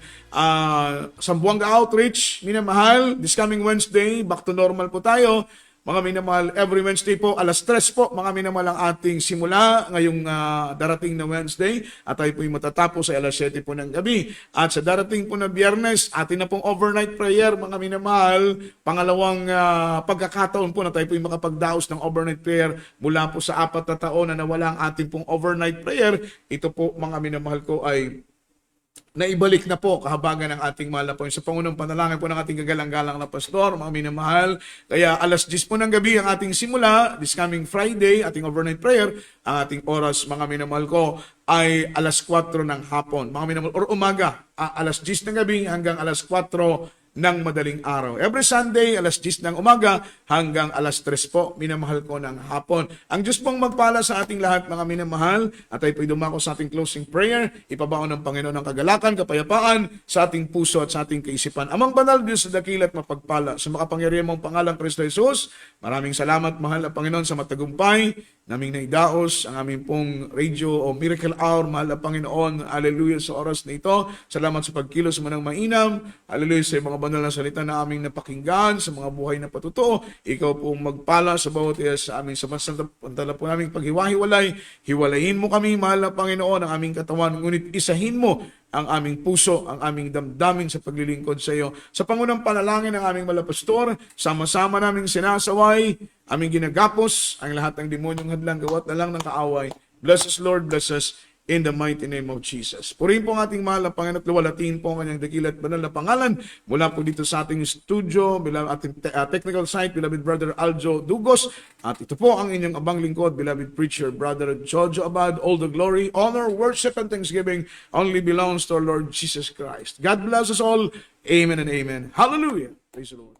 Sambuanga Outreach. Minamahal, this coming Wednesday, back to normal po tayo. Mga minamahal, every Wednesday po, alas 3 po, mga minamahal ang ating simula ngayong darating na Wednesday. At tayo po yung matatapos sa alas 7 po ng gabi. At sa darating po na Biyernes, atin na pong overnight prayer, mga minamahal. Pangalawang pagkakataon po na tayo po yung makapagdaos ng overnight prayer mula po sa 4 na taon na nawala ang ating pong overnight prayer. Ito po, mga minamahal ko, ay naibalik na po kahabagan ng ating mahal na po. Sa pangunang panalangin po ng ating gagalang-galang na pastor, mga minamahal. Kaya alas 10 po ng gabi ang ating simula, this coming Friday, ating overnight prayer. Ang ating oras, mga minamahal ko, ay alas 4 ng hapon. Mga minamahal, or umaga, alas 10 ng gabi hanggang alas 4 ng madaling araw. Every Sunday, alas 10 ng umaga hanggang alas 3 po, minamahal ko ng hapon. Ang Diyos pong magpala sa ating lahat, mga minamahal, at ay po'y dumako sa ating closing prayer, ipabaon ng Panginoon ng kagalakan, kapayapaan sa ating puso at sa ating kaisipan. Amang banal Diyos sa dakilat mapagpala sa makapangyarihan mong pangalang Kristo Jesus. Maraming salamat, mahal na Panginoon, sa matagumpay naming naidaos ang aming pong radio o Miracle Hour, mahal na Panginoon. Hallelujah sa oras na ito. Salamat sa pagkilos mo ng mainam. Hallelujah sa mga banal na salita na aming napakinggan, sa mga buhay na patutuo. Ikaw pong magpala sa bawat sa aming samasantala po naming paghiwa-hiwalay. Hiwalayin mo kami, mahal na Panginoon, ang aming katawan. Ngunit isahin mo ang aming puso, ang aming damdamin sa paglilingkod sa iyo. Sa pangunang panalangin ng aming malapastor, sama-sama naming sinasaway, aming ginagapos, ang lahat ng demonyong hadlang gawat na lang ng kaaway. Bless us, Lord, bless us in the mighty name of Jesus. Purihin po ang ating mahal na Panginoon at luwalatin po ang kanyang dakilat banal na pangalan mula po dito sa ating studio, bilang ating technical site, beloved Brother Aljo Dugos. At ito po ang inyong abang lingkod, beloved preacher, Brother Jojo Abad. All the glory, honor, worship, and thanksgiving only belongs to our Lord Jesus Christ. God bless us all. Amen and amen. Hallelujah. Praise the Lord.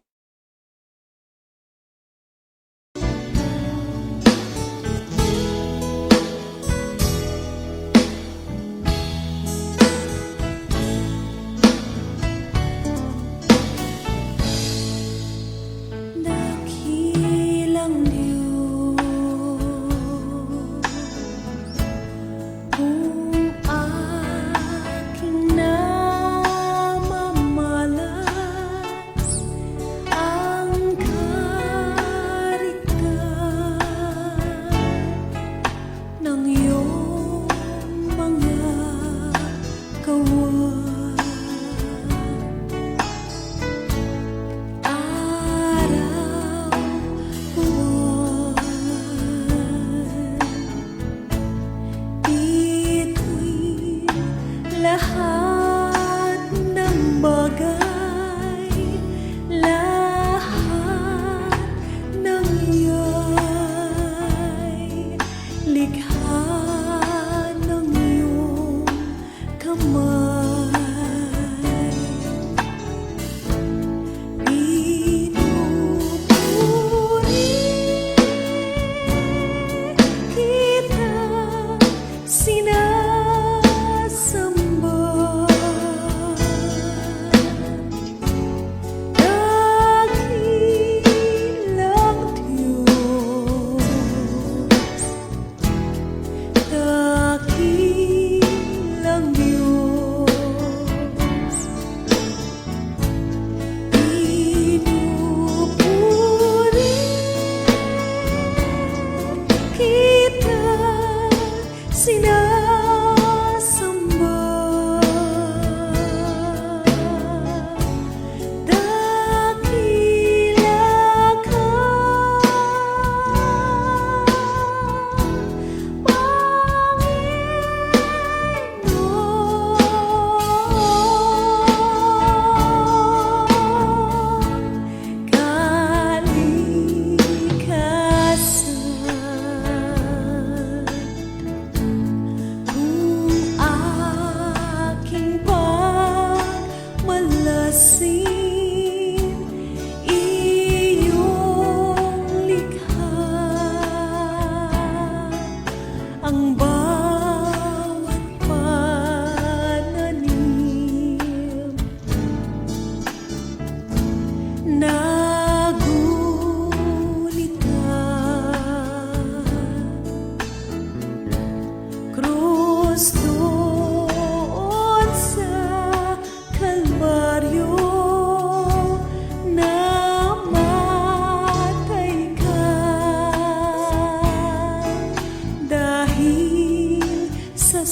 sinasamba. Dakila ka, Panginoon. Kung aking pagmalasin, iyong likha ang bawat pananim. Nagunit ka, krus doon sa Kalbaryo, namatay ka dahil sa